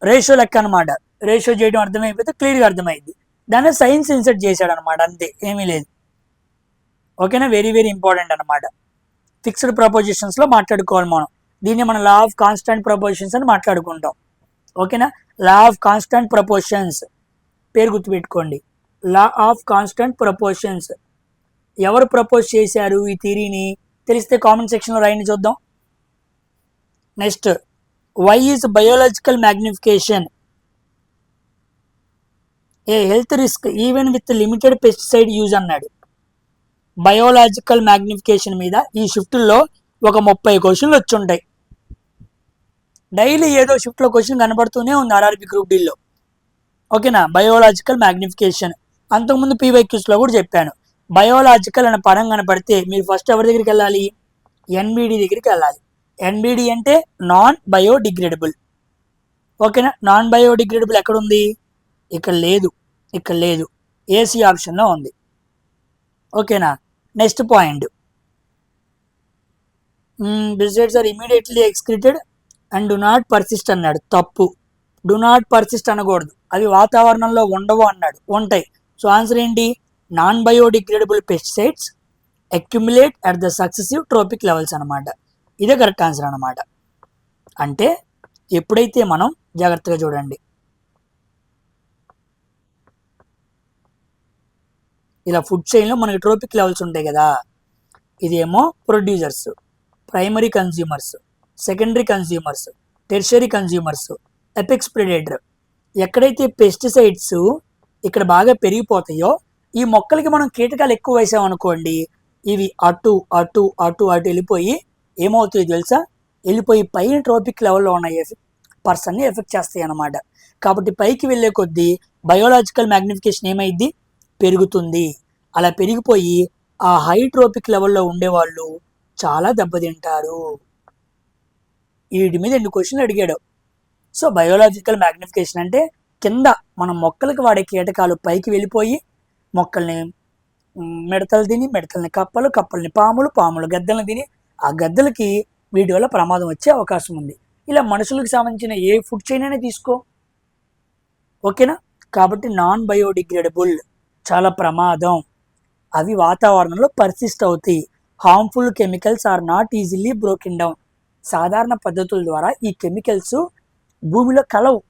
రేషియో లెక్క అనమాట. రేషియో చేయడం అర్థమైపోతే క్లియర్గా అర్థమైంది. దాన్ని సైన్స్ ఇన్సర్ట్ చేశాడు అనమాట, అంతే, ఏమీ లేదు. ఓకేనా, వెరీ వెరీ ఇంపార్టెంట్ అనమాట. ఫిక్స్డ్ ప్రపోజిషన్స్లో మాట్లాడుకోవాలి మనం. దీన్ని మనం లా ఆఫ్ కాన్స్టెంట్ ప్రపోజిషన్స్ అని మాట్లాడుకుంటాం. ఓకేనా, లా ఆఫ్ కాన్స్టెంట్ ప్రపోజిషన్స్ పేరు గుర్తుపెట్టుకోండి. లా ఆఫ్ కాన్స్టెంట్ ప్రపోజిషన్స్ ఎవరు ప్రపోజ్ చేశారు ఈ థియరీని తెలిస్తే కామెంట్ సెక్షన్లో రాయండి, చూద్దాం. Next, why is biological magnification a health risk even with limited pesticide use అన్నాడు. బయోలాజికల్ మ్యాగ్నిఫికేషన్ మీద ఈ షిఫ్ట్లో ఒక 30 క్వశ్చన్లు వచ్చి ఉంటాయి. డైలీ ఏదో షిఫ్ట్లో క్వశ్చన్ కనబడుతూనే ఉంది ఆర్ఆర్బి గ్రూప్ డీలో. ఓకేనా, బయోలాజికల్ మ్యాగ్నిఫికేషన్ అంతకుముందు పీవైక్యూస్లో కూడా చెప్పాను. బయోలాజికల్ అనే పదం కనపడితే మీరు ఫస్ట్ ఎవరి దగ్గరికి వెళ్ళాలి, ఎన్బిడి దగ్గరికి వెళ్ళాలి. ఎన్బిడి అంటే నాన్ బయోడిగ్రేడబుల్. ఓకేనా, నాన్ బయోడిగ్రేడబుల్ ఎక్కడుంది? ఇక్కడ లేదు, ఇక్కడ లేదు, ఏసీ ఆప్షన్లో ఉంది. ఓకేనా, next point, besides are immediately excreted and do not persist అన్నాడు. తప్పు, డు నాట్ పర్సిస్ట్ అనకూడదు, అవి వాతావరణంలో ఉండవు అన్నాడు. ఉంటాయి. సో ఆన్సర్ ఏంటి? Non biodegradable pesticides accumulate at the successive tropic levels అనమాట. ఇదే కరెక్ట్ ఆన్సర్ అనమాట. అంటే ఎప్పుడైతే మనం జాగ్రత్తగా చూడండి, ఇలా ఫుడ్ చైన్లో మనకి ట్రోపిక్ లెవెల్స్ ఉంటాయి కదా, ఇదేమో producers, primary consumers, secondary consumers, tertiary consumers, apex predator. ఎక్కడైతే పెస్టిసైడ్స్ ఇక్కడ బాగా పెరిగిపోతాయో ఈ మొక్కలకి మనం కీటకాలు ఎక్కువ వేసామనుకోండి, ఇవి అటు అటు అటు అటు వెళ్ళిపోయి ఏమవుతాయో తెలుసా, వెళ్ళిపోయి పైన ట్రోపిక్ లెవెల్లో ఉన్న పర్సన్ని ఎఫెక్ట్ చేస్తాయి అన్నమాట. కాబట్టి పైకి వెళ్ళే కొద్దీ బయోలాజికల్ మ్యాగ్నిఫికేషన్ ఏమైంది, పెరుగుతుంది. అలా పెరిగిపోయి ఆ హై ట్రోపిక్ లెవెల్లో ఉండేవాళ్ళు చాలా దెబ్బతింటారు. వీటి మీద 2 క్వశ్చన్లు అడిగాడు. సో బయోలాజికల్ మ్యాగ్నిఫికేషన్ అంటే కింద మనం మొక్కలకు వాడే కీటకాలు పైకి వెళ్ళిపోయి మొక్కల్ని మిడతలు తిని, మిడతల్ని కప్పలు, కప్పల్ని పాములు, పాములు గద్దలను తిని ఆ గద్దలకి వీటి వల్ల ప్రమాదం వచ్చే అవకాశం ఉంది. ఇలా మనుషులకు సంబంధించిన ఏ ఫుడ్ చైన్ అయినా తీసుకో. ఓకేనా, కాబట్టి నాన్ బయోడిగ్రేడబుల్ చాలా ప్రమాదం. అవి వాతావరణంలో పర్సిస్ట్ అవుతాయి. Harmful chemicals are not easily broken down. సాధారణ పద్ధతుల ద్వారా ఈ కెమికల్స్ భూమిలో కలవు,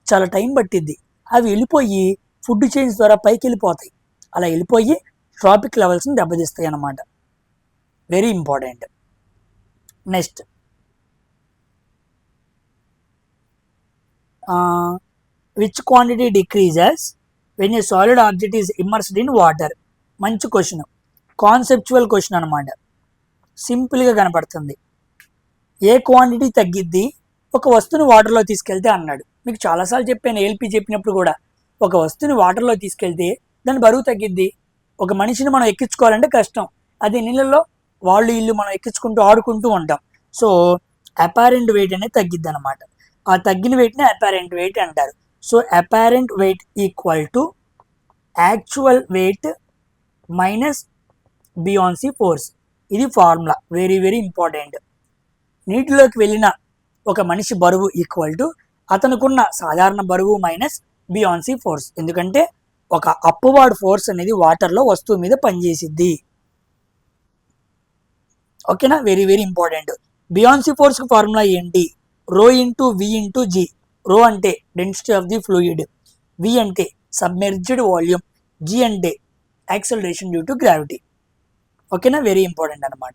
చాలా టైం పట్టిద్ది. అవి వెళ్ళిపోయి ఫుడ్ చైన్స్ ద్వారా పైకి వెళ్ళిపోతాయి. అలా వెళ్ళిపోయి ట్రాపిక్ లెవెల్స్ని దెబ్బతీస్తాయి అన్నమాట. Very important. Next, which quantity decreases when a solid object is immersed in water. మంచి క్వశ్చన్, కాన్సెప్చువల్ క్వశ్చన్ అనమాట. సింపుల్గా కనపడుతుంది. ఏ క్వాంటిటీ తగ్గిద్ది ఒక వస్తువుని వాటర్లో తీసుకెళ్తే అన్నాడు. మీకు చాలాసార్లు చెప్పాను, ఏల్పీ చెప్పినప్పుడు కూడా, ఒక వస్తువుని వాటర్లో తీసుకెళ్తే దాని బరువు తగ్గిద్ది. ఒక మనిషిని మనం ఎక్కించుకోవాలంటే కష్టం, అది నీళ్ళల్లో వాళ్ళు ఇల్లు మనం ఎక్కించుకుంటూ ఆడుకుంటూ ఉంటాం. సో అపారెంట్ వెయిట్ అనేది తగ్గిద్ది అనమాట. ఆ తగ్గిన వెయిట్ని అపారెంట్ వెయిట్ అంటారు. So apparent weight equal to actual weight minus buoyancy force. ఇది ఫార్ములా, వెరీ వెరీ ఇంపార్టెంట్. నీటిలోకి వెళ్ళిన ఒక మనిషి బరువు ఈక్వల్ టు అతనుకున్న సాధారణ బరువు మైనస్ బియాన్సీ ఫోర్స్. ఎందుకంటే ఒక అప్వార్డ్ ఫోర్స్ అనేది వాటర్లో వస్తువు మీద పనిచేసిద్ది. ఓకేనా, very very important. Beyoncé ఫోర్స్కి formula ఏంటి? Rho into V into G. రో అంటే డెన్సిటీ ఆఫ్ ది ఫ్లూయిడ్, వి అంటే సబ్మెర్జ్డ్ వాల్యూమ్, జీ అంటే యాక్సలరేషన్ డ్యూ టు గ్రావిటీ. ఓకేనా, వెరీ ఇంపార్టెంట్ అనమాట.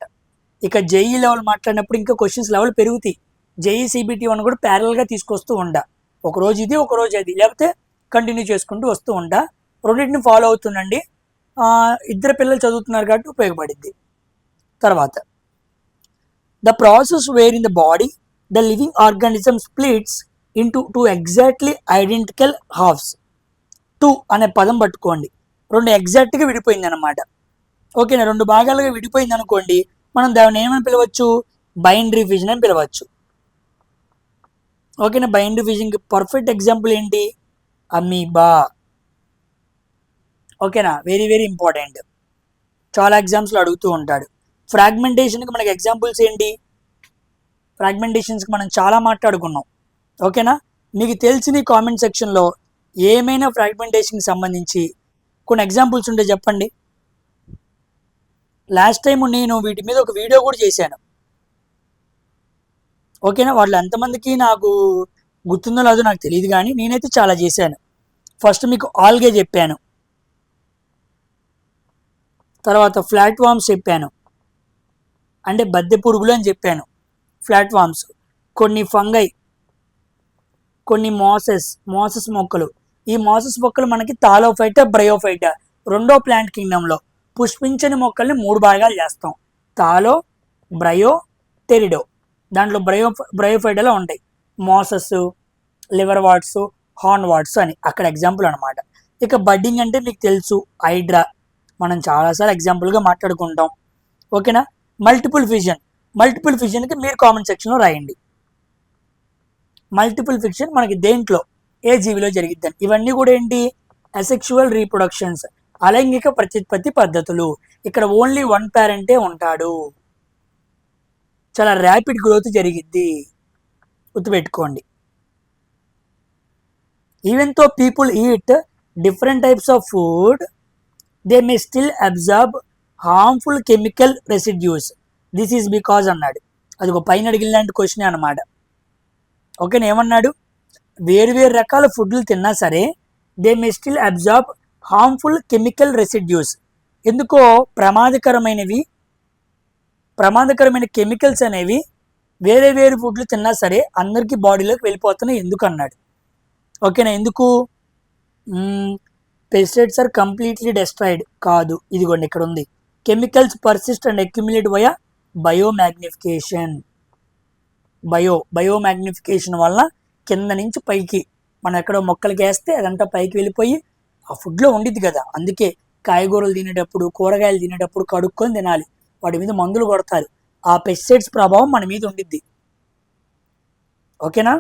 ఇక జేఈ లెవెల్ మాట్లాడినప్పుడు ఇంకా క్వశ్చన్స్ లెవెల్ పెరుగుతాయి. జేఈ సిబిటీ వన్ కూడా ప్యారల్గా తీసుకొస్తూ ఉండా, ఒకరోజు ఇది ఒకరోజు అది, లేకపోతే కంటిన్యూ చేసుకుంటూ వస్తూ ఉంటా. రెండింటిని ఫాలో అవుతుండండి. ఇద్దరు పిల్లలు చదువుతున్నారు కాబట్టి ఉపయోగపడింది. తర్వాత the process where in the body the living organism splits into two exactly identical halves. Two అనే పదం పట్టుకోండి, రెండు ఎగ్జాక్ట్గా విడిపోయింది అనమాట. ఓకేనా, రెండు భాగాలుగా విడిపోయింది అనుకోండి, మనం దాన్ని ఏమని పిలవచ్చు, బైనరీ ఫిజన్ అని పిలవచ్చు. ఓకేనా, బైనరీ ఫిజన్కి పర్ఫెక్ట్ ఎగ్జాంపుల్ ఏంటి, అమీబా. ఓకేనా, వెరీ వెరీ ఇంపార్టెంట్, చాలా ఎగ్జామ్స్లో అడుగుతూ ఉంటాడు. ఫ్రాగ్మెంటేషన్కి మనకి ఎగ్జాంపుల్స్ ఏంటి, ఫ్రాగ్మెంటేషన్స్కి మనం చాలా మాట్లాడుకున్నాం. ఓకేనా, మీకు తెలిసిన కామెంట్ సెక్షన్లో ఏమైనా ఫ్రాగ్మెంటేషన్కి సంబంధించి కొన్ని ఎగ్జాంపుల్స్ ఉంటే చెప్పండి. లాస్ట్ టైం నేను వీటి మీద ఒక వీడియో కూడా చేశాను. ఓకేనా, వాళ్ళు ఎంతమందికి నాకు గుర్తుందో లేదో నాకు తెలియదు, కానీ నేనైతే చాలా చేశాను. ఫస్ట్ మీకు ఆల్గే చెప్పాను, తర్వాత ఫ్లాట్వామ్స్ చెప్పాను, అంటే బద్దె పురుగులు అని చెప్పాను. ఫ్లాట్వామ్స్, కొన్ని ఫంగై, కొన్ని మోసెస్ మొక్కలు. ఈ మోసెస్ మొక్కలు మనకి థాలోఫైటా, బ్రయోఫైటా రెండో ప్లాంట్ కింగ్డంలో పుష్పించని మొక్కల్ని 3 భాగాలు చేస్తాం, థాలో, బ్రయో, టెరిడో. దాంట్లో బ్రయోఫైటాలో ఉంటాయి mosses, liverworts, hornworts అని అక్కడ ఎగ్జాంపుల్ అనమాట. ఇక బడ్డింగ్ అంటే మీకు తెలుసు, హైడ్రా, మనం చాలాసార్లు ఎగ్జాంపుల్గా మాట్లాడుకుంటాం. ఓకేనా, మల్టిపుల్ ఫిజన్కి మీరు కామెంట్ సెక్షన్లో రాయండి. మల్టిపుల్ ఫిక్షన్ మనకి దేంట్లో, ఏ జీవిలో జరిగిద్దని. ఇవన్నీ కూడా ఏంటి, అసెక్షువల్ రీప్రొడక్షన్స్, అలైంగిక ప్రత్యుత్పత్తి పద్ధతులు. ఇక్కడ ఓన్లీ వన్ పేరెంటే ఉంటాడు, చాలా ర్యాపిడ్ గ్రోత్ జరిగిద్ది, గుర్తుపెట్టుకోండి. ఈవెన్ తో people eat different types of food, they may still absorb harmful chemical residues, this is because అన్నాడు. అది ఒక పైన అడిగిన లాంటి క్వశ్చన్ అనమాట. ఓకేనా, ఏమన్నాడు, వేరు రకాల ఫుడ్లు తిన్నా సరే they may still absorb harmful chemical residues, ఎందుకో ప్రమాదకరమైన కెమికల్స్ అనేవి వేరు ఫుడ్లు తిన్నా సరే అందరికీ బాడీలోకి వెళ్ళిపోతున్నాయి ఎందుకు అన్నాడు. ఓకేనా, ఎందుకు, పెస్టిసైడ్స్ ఆర్ కంప్లీట్లీ డెస్ట్రాయిడ్ కాదు, ఇదిగోండి ఇక్కడ ఉంది, chemicals persist and accumulate via biomagnification. Biomagnification వల్ల కింద నుంచి పైకి మనం ఎక్కడో మొక్కలకి వేస్తే అదంతా పైకి వెళ్ళిపోయి ఆ ఫుడ్లో ఉండిద్ది కదా. అందుకే కాయగూరలు తినేటప్పుడు, కూరగాయలు తినేటప్పుడు కడుక్కొని తినాలి, వాటి మీద మందులు కొడతారు, ఆ పెస్టిసైడ్స్ ప్రభావం మన మీద ఉండిద్ది. ఓకేనా,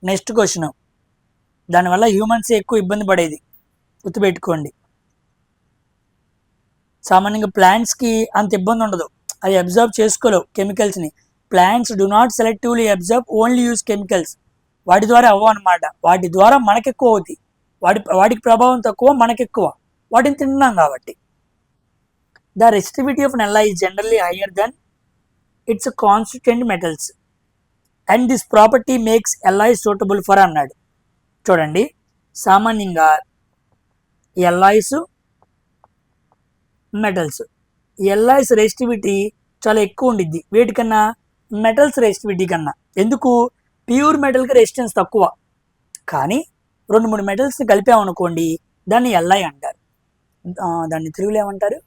నెక్స్ట్ క్వశ్చన్, దానివల్ల హ్యూమన్స్ ఎక్కువ ఇబ్బంది పడేది, గుర్తుపెట్టుకోండి. సామాన్యంగా ప్లాంట్స్కి అంత ఇబ్బంది ఉండదు, అవి అబ్జర్వ్ చేసుకోలేవు కెమికల్స్ని. Plants do not selectively absorb, only use chemicals. వాటి ద్వారా అవ్వ అనమాట, వాటి ద్వారా మనకు ఎక్కువ అవుతాయి, వాటికి ప్రభావం తక్కువ, మనకు ఎక్కువ, వాటిని తిన్నాం కాబట్టి. The resistivity of an alloy is generally higher than its constituent metals and this property makes alloys suitable for అన్నాడు. చూడండి, సామాన్యంగా ఎల్లాయిస్, మెటల్స్, ఎల్లాయిస్ రెసిస్టివిటీ చాలా ఎక్కువ ఉండిద్ది వేటికన్నా, మెటల్స్ రెసిస్టివిటీ కన్నా. ఎందుకు, ప్యూర్ మెటల్కి రెసిస్టెన్స్ తక్కువ, కానీ 2-3 మెటల్స్ని కలిపామనుకోండి దాన్ని ఎల్ఐ అంటారు. దాన్ని తెలుగులో ఏమంటారు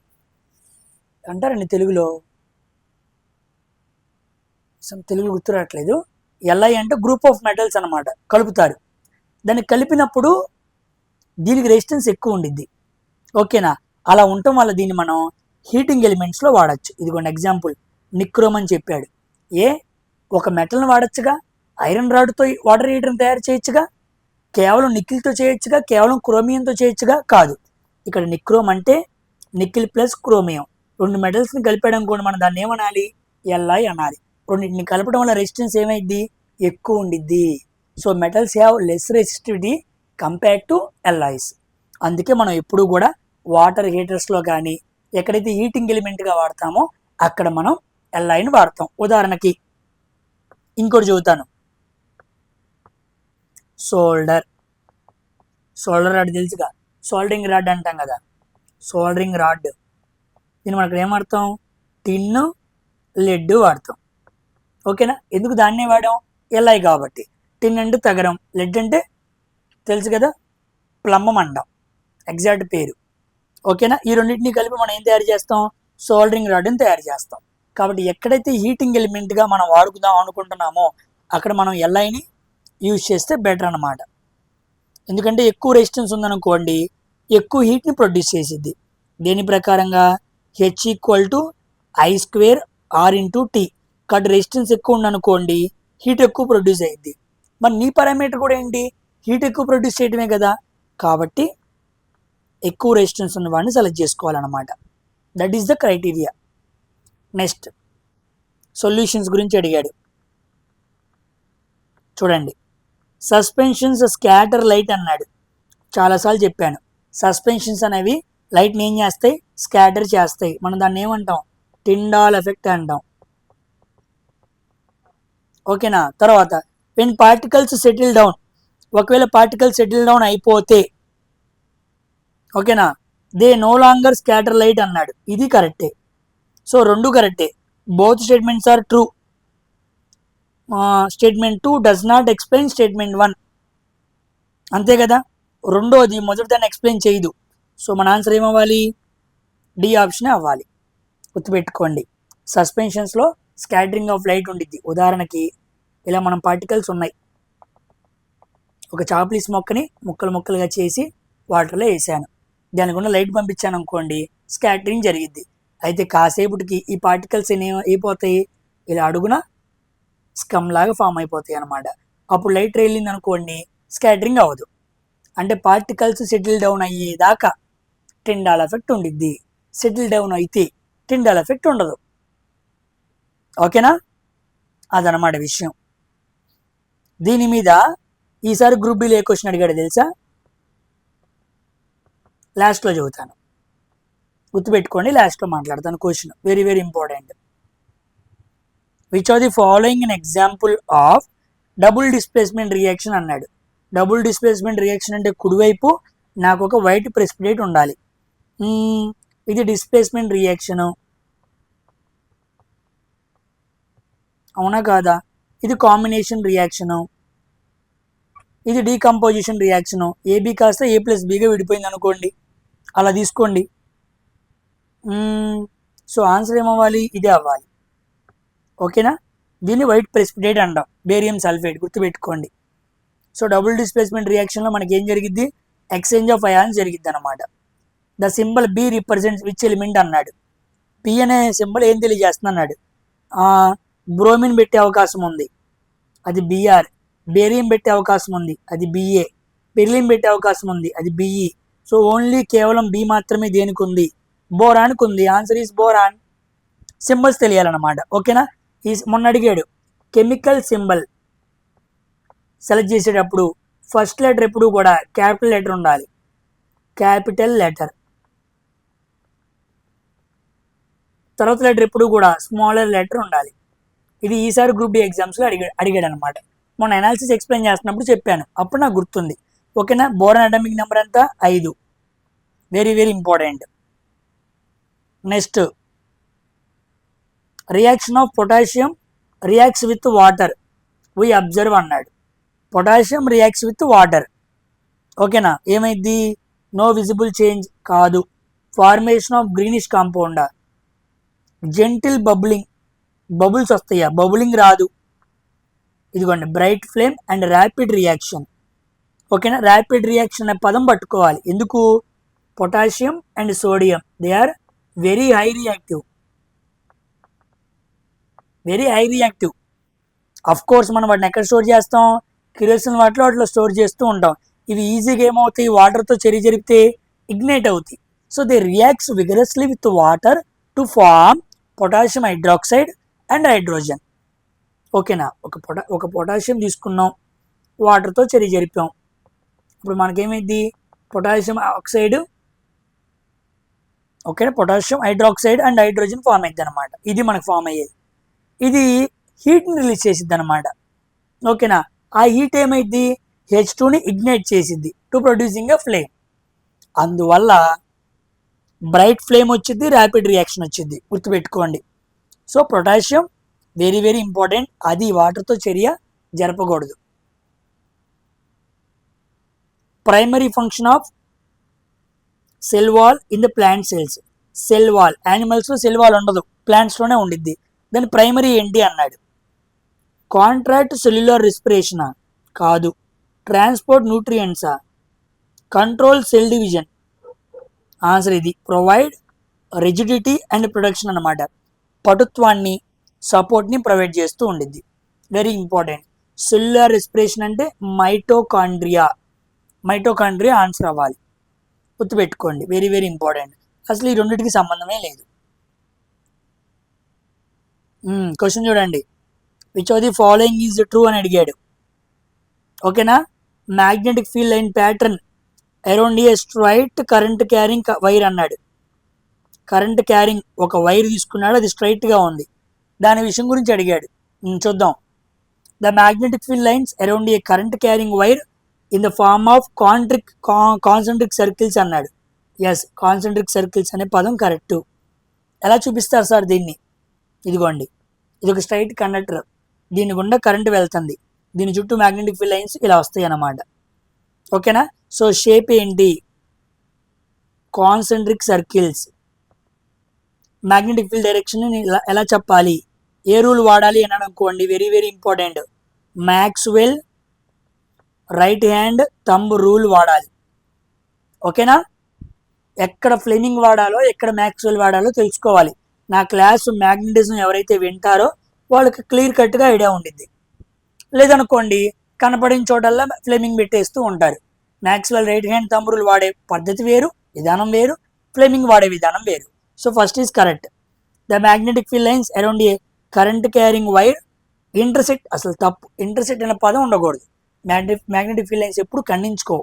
అంటారండి, తెలుగులో గుర్తు రావట్లేదు. ఎల్ఐ అంటే గ్రూప్ ఆఫ్ మెటల్స్ అనమాట, కలుపుతారు. దాన్ని కలిపినప్పుడు దీనికి రెసిస్టెన్స్ ఎక్కువ ఉండిద్ది. ఓకేనా, అలా ఉండటం వల్ల దీన్ని మనం హీటింగ్ ఎలిమెంట్స్లో వాడచ్చు. ఇదిగోండి ఎగ్జాంపుల్, నిక్రోమ్ అని చెప్పాడు. ఒక మెటల్ని వాడచ్చుగా, ఐరన్ రాడ్తో వాటర్ హీటర్ని తయారు చేయొచ్చుగా, కేవలం నిక్కిల్తో చేయొచ్చుగా, కేవలం క్రోమియంతో చేయొచ్చుగా, కాదు. ఇక్కడ నిక్రోమ్ అంటే నిక్కిల్ ప్లస్ క్రోమియం, 2 మెటల్స్ని కలిపడం కూడా మనం దాన్ని ఏమనాలి, ఎల్ఐ అనాలి. రెండింటిని కలపడం వల్ల రెసిస్టెన్స్ ఏమైద్ది, ఎక్కువ ఉండిద్ది. So metals have less resistivity compared to ఎల్ఐస్. అందుకే మనం ఎప్పుడు కూడా వాటర్ హీటర్స్లో కానీ ఎక్కడైతే హీటింగ్ ఎలిమెంట్గా వాడతామో అక్కడ మనం ఎల్ఐని వాడతాం. ఉదాహరణకి ఇంకోటి చెబుతాను, సోల్డర్. సోల్డర్ రాడ్ తెలుసుగా, సోల్డరింగ్ రాడ్ అంటాం కదా, సోల్డరింగ్ రాడ్. దీన్ని మనకు ఏమర్థం, టిన్ను లెడ్ వాడతాం. ఓకేనా, ఎందుకు దాన్నే వాడాం, ఎల్ఐ కాబట్టి. టిన్ అంటే తగరం, లెడ్ అంటే తెలుసు కదా ప్లంబం అంటాం, ఎగ్జాక్ట్ పేరు. ఓకేనా, ఈ రెండింటిని కలిపి మనం ఏం తయారు చేస్తాం, సోల్డరింగ్ రాడ్ని తయారు చేస్తాం. కాబట్టి ఎక్కడైతే హీటింగ్ ఎలిమెంట్గా మనం వాడుకుందాం అనుకుంటున్నామో అక్కడ మనం ఎల్ఐని యూజ్ చేస్తే బెటర్ అన్నమాట. ఎందుకంటే ఎక్కువ రెసిస్టెన్స్ ఉందనుకోండి, ఎక్కువ హీట్ని ప్రొడ్యూస్ చేసిద్ది. దేని ప్రకారంగా H=I²R/T. కాబట్టి రెసిస్టెన్స్ ఎక్కువ ఉందనుకోండి, హీట్ ఎక్కువ ప్రొడ్యూస్ అయ్యిద్ది. మరి నీ పారామీటర్ కూడా ఏంటి, హీట్ ఎక్కువ ప్రొడ్యూస్ చేయడమే కదా. కాబట్టి ఎక్కువ రెసిస్టెన్స్ ఉన్న వాడిని సెలెక్ట్ చేసుకోవాలన్నమాట. That is the criteria. Next solutions గురించి అడిగాడు. చూడండి, సస్పెన్షన్స్ స్కాటర్ లైట్ అన్నాడు. చాలాసార్లు చెప్పాను, సస్పెన్షన్స్ అనేవి లైట్ని ఏం చేస్తాయి, స్కాటర్ చేస్తాయి. మనం దాన్ని ఏమంటాం, టిండాల్ ఎఫెక్ట్ అంటాం. ఓకేనా, తర్వాత వెన్ పార్టికల్స్ సెటిల్ డౌన్, ఒకవేళ పార్టికల్స్ సెటిల్ డౌన్ అయిపోతే, ఓకేనా, they no longer scatter light అన్నాడు. ఇది కరెక్టే. సో రెండు కరెక్టే, both statements are true. Statement 2 does not explain statement 1, అంతే కదా. రెండోది మొదటి దాన్ని ఎక్స్ప్లెయిన్ చేయదు. సో మన ఆన్సర్ ఏమవ్వాలి, డి ఆప్షనే అవ్వాలి. గుర్తుపెట్టుకోండి, సస్పెన్షన్స్లో స్కాటరింగ్ ఆఫ్ లైట్ ఉండిద్ది. ఉదాహరణకి ఇలా మనం పార్టికల్స్ ఉన్నాయి, ఒక చాప్లీస్ మొక్కని ముక్కలు ముక్కలుగా చేసి వాటర్లో వేసాను, దాని గుండా లైట్ పంపించాను అనుకోండి, స్కాటరింగ్ జరిగిద్ది. అయితే కాసేపటికి ఈ పార్టికల్స్ అయిపోతాయి, ఇలా అడుగున స్కమ్ లాగా ఫామ్ అయిపోతాయి అన్నమాట. అప్పుడు లైట్ వెళ్ళింది అనుకోండి, స్కాటరింగ్ అవ్వదు. అంటే పార్టికల్స్ సెటిల్ డౌన్ అయ్యేదాకా టిండాల్ ఎఫెక్ట్ ఉండిద్ది, సెటిల్ డౌన్ అయితే టిండాల్ ఎఫెక్ట్ ఉండదు. ఓకేనా, అదనమాట విషయం. దీని మీద ఈసారి గ్రూప్ బిలో ఏ క్వశ్చన్ అడిగాడు తెలుసా, లాస్ట్లో చెబుతాను, గుర్తుపెట్టుకోండి, లాస్ట్లో మాట్లాడతాను. Question very very important. Which are the following an example of double displacement reaction అన్నాడు. డబుల్ డిస్ప్లేస్మెంట్ రియాక్షన్ అంటే కుడివైపు నాకు ఒక వైట్ ప్రెసిపిటేట్ ఉండాలి. ఇది డిస్ప్లేస్మెంట్ రియాక్షను, అవునా కాదా. ఇది కాంబినేషన్ రియాక్షను, ఇది డీకంపోజిషన్ రియాక్షను. ఏబి కాస్త A+Bగా విడిపోయింది అనుకోండి, అలా తీసుకోండి. సో ఆన్సర్ ఏమవ్వాలి, ఇదే అవ్వాలి. ఓకేనా, దీన్ని వైట్ ప్రెసిపిటేట్ అంటాం, బేరియం సల్ఫేట్, గుర్తుపెట్టుకోండి. సో డబుల్ డిస్ప్లేస్మెంట్ రియాక్షన్లో మనకి ఏం జరిగిద్ది, ఎక్స్చేంజ్ ఆఫ్ అయాన్స్ జరిగిద్ది అనమాట. The symbol B represents which element అన్నాడు. పి అనే సింబల్ ఏం తెలియజేస్తుంది అన్నాడు, బ్రోమిన్ పెట్టే అవకాశం ఉంది, అది బిఆర్. బేరియం పెట్టే అవకాశం ఉంది, అది బిఏ. బెరిలియం పెట్టే అవకాశం ఉంది, అది బిఈ. సో ఓన్లీ కేవలం బి మాత్రమే దేనికి ఉంది, బోరాన్కి ఉంది. Answer is boron. సింబల్స్ తెలియాలన్నమాట. ఓకేనా, మొన్న అడిగాడు కెమికల్ సింబల్ సెలెక్ట్ చేసేటప్పుడు ఫస్ట్ లెటర్ ఎప్పుడు కూడా క్యాపిటల్ లెటర్ ఉండాలి, క్యాపిటల్ లెటర్. తర్వాత లెటర్ ఎప్పుడు కూడా స్మాలర్ లెటర్ ఉండాలి. ఇది ఈసారి గ్రూప్ డి ఎగ్జామ్స్లో అడిగాడు అనమాట. మొన్న అనాలిసిస్ ఎక్స్ప్లెయిన్ చేస్తున్నప్పుడు చెప్పాను, అప్పుడు నాకు గుర్తుంది. ఓకేనా, బోరాన్ అటామిక్ నెంబర్ ఎంత, 5. Very very important. Next, reaction of potassium reacts with water we observe అన్నాడు. పొటాషియం రియాక్ట్స్ విత్ వాటర్, ఓకేనా, ఏమైంది, నో విజిబుల్ చేంజ్ కాదు. ఫార్మేషన్ ఆఫ్ గ్రీనిష్ కాంపౌండా, జెంటిల్ బబులింగ్, బబుల్స్ వస్తాయా, బబులింగ్ రాదు. ఇదిగోండి bright flame and rapid reaction. ఓకేనా, rapid reaction అనే పదం పట్టుకోవాలి. ఎందుకు, potassium and sodium they are very high reactive, very high reactive. Of course మనం వాటిని ఎక్కడ స్టోర్ చేస్తాం, కిరోసిన్ వాటిలో స్టోర్ చేస్తూ ఉంటాం. ఇవి ఈజీగా ఏమవుతాయి, వాటర్తో జరిపితే ఇగ్నైట్ అవుతాయి. So they reacts vigorously with water to form potassium hydroxide and hydrogen. ఓకేనా, ఒక పొటాషియం తీసుకున్నాం, వాటర్తో జరిపాం. ఇప్పుడు మనకేమైంది, పొటాషియం ఆక్సైడ్, ఓకేనా, potassium hydroxide and hydrogen form అయింది అనమాట. ఇది మనకు ఫామ్ అయ్యేది. ఇది హీట్ని రిలీజ్ చేసిద్ది అనమాట. ఓకేనా, ఆ హీట్ ఏమైంది, H2ని ఇగ్నైట్ చేసిద్ది టు ప్రొడ్యూసింగ్ ఎ ఫ్లేమ్. అందువల్ల బ్రైట్ ఫ్లేమ్ వచ్చింది, ర్యాపిడ్ రియాక్షన్ వచ్చింది, గుర్తుపెట్టుకోండి. So potassium very very important, అది వాటర్తో చర్య జరపకూడదు. Primary function of cell wall in the plant cells. Cell wall, యానిమల్స్లో సెల్ వాల్ ఉండదు, ప్లాంట్స్లోనే ఉండిద్ది. దాని ప్రైమరీ ఏంటి అన్నాడు. కాంట్రాక్ట్ సెల్యులర్ రెస్పిరేషనా? కాదు. ట్రాన్స్పోర్ట్ న్యూట్రియంట్సా? Control cell division. ఆన్సర్ ఇది. ప్రొవైడ్ రిజిడిటీ అండ్ ప్రొడక్షన్ అన్నమాట. పటుత్వాన్ని, సపోర్ట్ని ప్రొవైడ్ చేస్తూ ఉండిద్ది. Very important. సెల్యులర్ రెస్పిరేషన్ అంటే మైటోకాండ్రియా. మైటోకాండ్రియా ఆన్సర్ అవ్వాలి, గుర్తుపెట్టుకోండి. Very very important. అసలు ఈ రెండింటికి సంబంధమే లేదు. క్వశ్చన్ చూడండి. Which of the following is true అని అడిగాడు. ఓకేనా. Magnetic field line pattern around a straight current carrying wire అన్నాడు. కరెంట్ క్యారింగ్ ఒక వైర్ తీసుకున్నాడు, అది స్ట్రైట్గా ఉంది, దాని విషయం గురించి అడిగాడు. చూద్దాం. The magnetic field lines around a current carrying wire in the form of concentric circles అన్నాడు. ఎస్, కాన్సెంట్రిక్ సర్కిల్స్ అనే పదం కరెక్ట్. ఎలా చూపిస్తారు సార్ దీన్ని? ఇదిగోండి, ఇది ఒక స్ట్రైట్ కండక్టర్, దీని గుండా కరెంట్ వెళ్తుంది, దీని చుట్టూ మ్యాగ్నెటిక్ ఫీల్డ్ లైన్స్ ఇలా వస్తాయి అన్నమాట. ఓకేనా. సో షేప్ ఏంటి? Concentric circles. Magnetic field direction ఎలా చెప్పాలి, ఏ రూల్ వాడాలి అని అనుకోండి. Very very important. Maxwell right hand thumb rule వాడాలి. ఓకేనా. ఎక్కడ ఫ్లెమింగ్ వాడాలో, ఎక్కడ మ్యాక్స్వెల్ వాడాలో తెలుసుకోవాలి. నా క్లాసు మ్యాగ్నెటిజం ఎవరైతే వింటారో వాళ్ళకి క్లియర్ కట్గా ఐడియా ఉండిద్ది. లేదనుకోండి, కనపడిన చోటల్లా ఫ్లెమింగ్ పెట్టేస్తూ ఉంటారు. Maxwell right hand thumb rule వాడే పద్ధతి వేరు, విధానం వేరు, ఫ్లెమింగ్ వాడే విధానం వేరు. So first is correct. The magnetic field lines around a current carrying wire intersect. అసలు తప్పు, ఇంటర్సెక్ట్ అనే పదం ఉండకూడదు. మ్యాగ్నెటిక్ ఫీల్డ్ లైన్స్ ఎప్పుడు ఖండించుకో.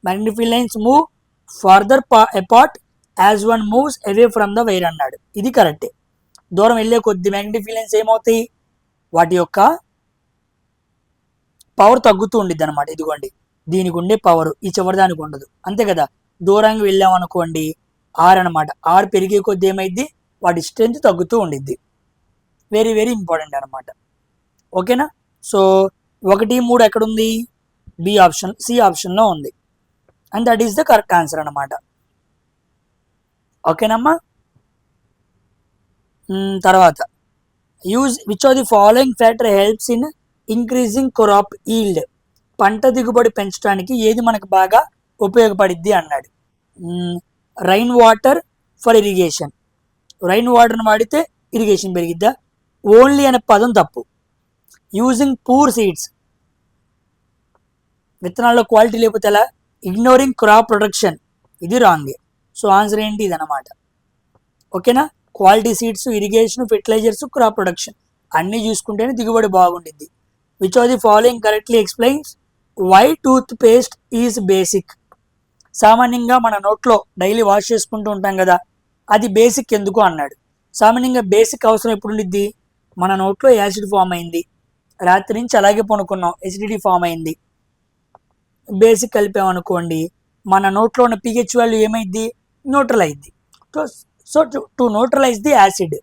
Magnetic field lines move farther apart as one moves away from the wire అన్నాడు. ఇది కరెక్టే. దూరం వెళ్ళే కొద్ది మ్యాగ్నెటిక్ ఫీల్డ్ లైన్స్ ఏమవుతాయి, వాటి యొక్క పవర్ తగ్గుతూ ఉండిద్ది అనమాట. ఇదిగోండి, దీనికి ఉండే పవర్ ఈ చివరి దానికి ఉండదు, అంతే కదా. దూరంగా వెళ్ళామనుకోండి, ఆర్ అనమాట. ఆర్ పెరిగే కొద్ది ఏమైద్ది, వాటి స్ట్రెంత్ తగ్గుతూ ఉండిద్ది. వెరీ వెరీ ఇంపార్టెంట్ అనమాట. ఓకేనా. సో 1, 3 ఎక్కడుంది? బి ఆప్షన్, సి ఆప్షన్లో ఉంది. And that is the correct answer అనమాట. ఓకేనమ్మా. తర్వాత use which of the following factor helps in increasing crop yield. పంట దిగుబడి పెంచడానికి ఏది మనకు బాగా ఉపయోగపడిద్ది అన్నాడు. Rain water for irrigation. Rain వాటర్ని వాడితే ఇరిగేషన్ పెరిగిద్దా? ఓన్లీ అనే పదం తప్పు. Using poor seeds. విత్తనాల్లో క్వాలిటీ లేకపోతే ఎలా? Ignoring crop production. ఇది రాంగే. సో ఆన్సర్ ఏంటి? ఇదన్నమాట. ఓకేనా. Quality seeds, irrigation, fertilisers, crop production అన్నీ చూసుకుంటేనే దిగుబడి బాగుండిద్ది. Which of the following correctly explains why toothpaste is basic. సామాన్యంగా మన నోట్లో డైలీ వాష్ చేసుకుంటూ ఉంటాం కదా, అది బేసిక్ ఎందుకు అన్నాడు. సామాన్యంగా బేసిక్ అవసరం ఎప్పుడు ఉండిద్ది? మన నోట్లో యాసిడ్ ఫామ్ అయింది, రాత్రి నుంచి అలాగే పనుకున్నాం, ఎసిడిటీ ఫామ్ అయింది, బేసిక్ కలిపామనుకోండి, మన నోట్లో ఉన్న pH వాల్యూ ఏమైద్ది? న్యూట్రల్ అయింది. So to neutralise the acid,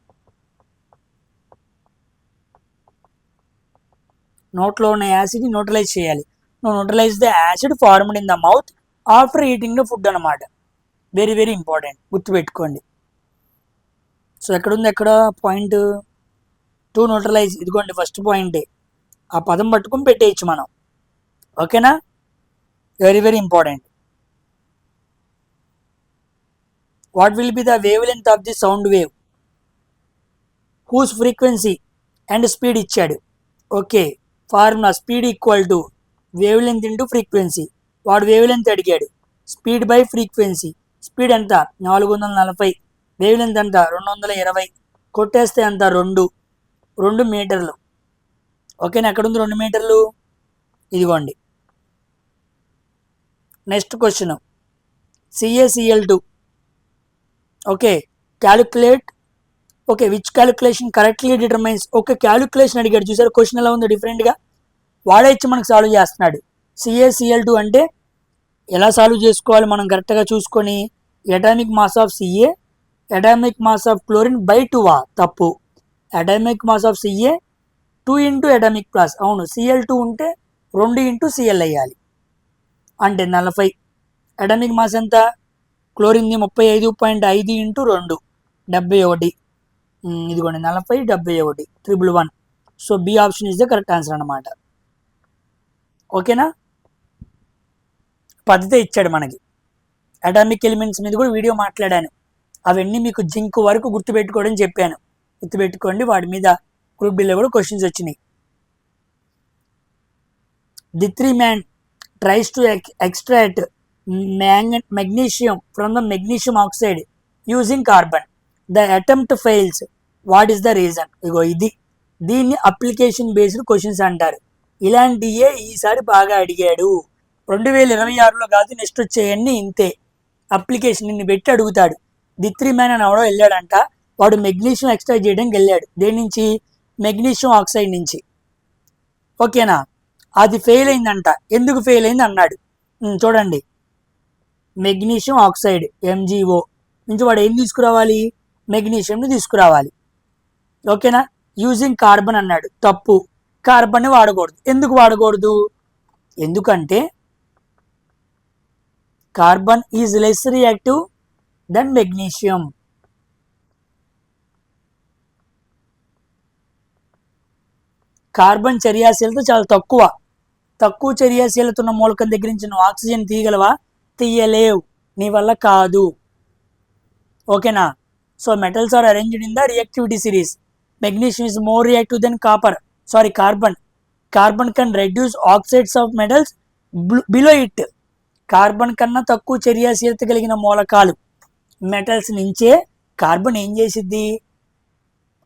నోట్లో ఉన్న యాసిడ్ న్యూట్రలైజ్ చేయాలి. Neutralise the acid formed in the mouth after eating the food అనమాట. వెరీ వెరీ ఇంపార్టెంట్, గుర్తుపెట్టుకోండి. సో ఎక్కడుంది, ఎక్కడ పాయింట్? To neutralise. ఇదిగోండి ఫస్ట్ పాయింటే, ఆ పదం పట్టుకుని పెట్టేయచ్చు మనం. ఓకేనా. Very very important. What will be the wavelength of the sound wave whose frequency and speed ఇచ్చాడు. Okay, formula speed equal to wavelength into frequency. వాడు వేవ్ లెంత్ అడిగాడు, స్పీడ్ బై ఫ్రీక్వెన్సీ. స్పీడ్ ఎంత? 440. Wave length ఎంత? 220. కొట్టేస్తే ఎంత? 2 మీటర్లు. ఓకేనా. ఎక్కడుంది 2 మీటర్లు? ఇదిగోండి. Next question, CaCl2. Okay, calculate. Okay, which calculation correctly determines. Okay, calculation అడిగాడు. చూసారు క్వశ్చన్ ఎలా ఉందో డిఫరెంట్గా. వాడే ఇచ్చి మనకు సాల్వ్ చేస్తున్నాడు. CaCl2 అంటే ఎలా సాల్వ్ చేసుకోవాలి మనం కరెక్ట్గా చూసుకొని, atomic mass of Ca atomic mass of chlorine by 2 తప్పు. Atomic mass of Ca 2 into atomic plus, అవును Cl2 ఉంటే 2 ఇంటూ Cl అయ్యాలి అంటే 40. అటామిక్ మాస్ ఎంత, క్లోరిన్ది 35.5 ఇంటూ 2 71. ఇదిగోండి 40 71 111. So B option is the correct answer అనమాట. ఓకేనా, పద్ధతి ఇచ్చాడు మనకి. అటామిక్ ఎలిమెంట్స్ మీద కూడా వీడియో మాట్లాడాను, అవన్నీ మీకు జింక్ వరకు గుర్తుపెట్టుకోవడం చెప్పాను, గుర్తుపెట్టుకోండి. వాటి మీద గ్రూప్ డిలో కూడా క్వశ్చన్స్ వచ్చినాయి. The 3 man tries to extract magnesium from the magnesium oxide using carbon. The attempt fails. What is the reason? ఇగో ఇది, దీన్ని అప్లికేషన్ బేస్డ్ క్వశ్చన్స్ అంటారు. ఇలాంటియే ఈసారి బాగా అడిగాడు. 2026లో కాదు, నెక్స్ట్ వచ్చేయన్నీ ఇంతే. అప్లికేషన్ నిన్ను పెట్టి అడుగుతాడు. ది 3 man అని ఎవడో వెళ్ళాడంట, వాడు మెగ్నీషియం ఎక్స్ట్రాక్ట్ చేయడానికి వెళ్ళాడు. దేని నుంచి, మెగ్నీషియం ఆక్సైడ్ నుంచి. ఓకేనా, అది ఫెయిల్ అయిందంట. ఎందుకు ఫెయిల్ అయింది అన్నాడు. చూడండి, మెగ్నీషియం ఆక్సైడ్ MgO నుంచి వాడు ఏం తీసుకురావాలి, మెగ్నీషియంని తీసుకురావాలి. ఓకేనా, యూజింగ్ కార్బన్ అన్నాడు, తప్పు. కార్బన్ని వాడకూడదు. ఎందుకు వాడకూడదు, ఎందుకంటే carbon is less reactive than magnesium. Carbon చర్యాశీలత చాలా తక్కువ చర్యాశీలత ఉన్న మూలకం దగ్గర నుంచి నువ్వు ఆక్సిజన్ తీయగలవా, తీయలేవు, నీ వల్ల కాదు. ఓకేనా, so metals are arranged in the reactivity series. Magnesium is more reactive than carbon. Carbon can reduce oxides of metals below it. Carbon కన్నా తక్కువ చర్యాశీలత కలిగిన మూలకాలు మెటల్స్ నుంచే కార్బన్ ఏం చేసిద్ది,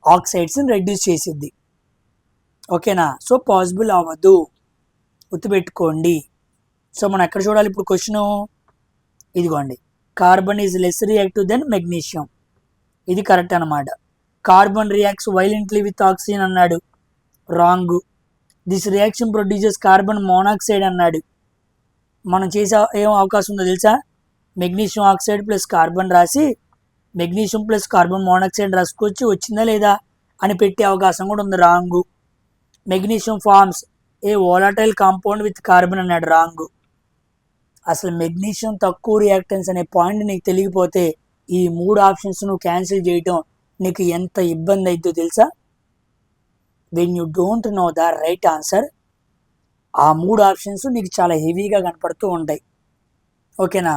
ఆక్సైడ్స్ని రెడ్యూస్ చేసిద్ది. ఓకేనా, సో పాసిబుల్ అవ్వదు, గుర్తుపెట్టుకోండి. సో మనం ఎక్కడ చూడాలి ఇప్పుడు క్వశ్చను, ఇదిగోండి, carbon is less reactive than magnesium, ఇది కరెక్ట్ అనమాట. Carbon reacts violently with oxygen అన్నాడు, wrong. This reaction produces carbon monoxide అన్నాడు. మనం చేసే ఏం అవకాశం ఉందో తెలుసా, మెగ్నీషియం ఆక్సైడ్ ప్లస్ కార్బన్ రాసి మెగ్నీషియం ప్లస్ కార్బన్ మోనాక్సైడ్ రాసుకొచ్చి వచ్చిందా లేదా అని పెట్టే అవకాశం కూడా ఉంది, wrong. Magnesium forms a volatile compound with carbon అన్నాడు, రాంగు. అసలు మెగ్నీషియం తక్కువ రియాక్టెన్స్ అనే పాయింట్ నీకు తెలియకపోతే ఈ 3 ఆప్షన్స్ నువ్వు క్యాన్సిల్ చేయటం నీకు ఎంత ఇబ్బంది అవుతుందో తెలుసా. When you don't know the right answer, ఆ 3 ఆప్షన్స్ నీకు చాలా హెవీగా కనపడుతూ ఉంటాయి. ఓకేనా,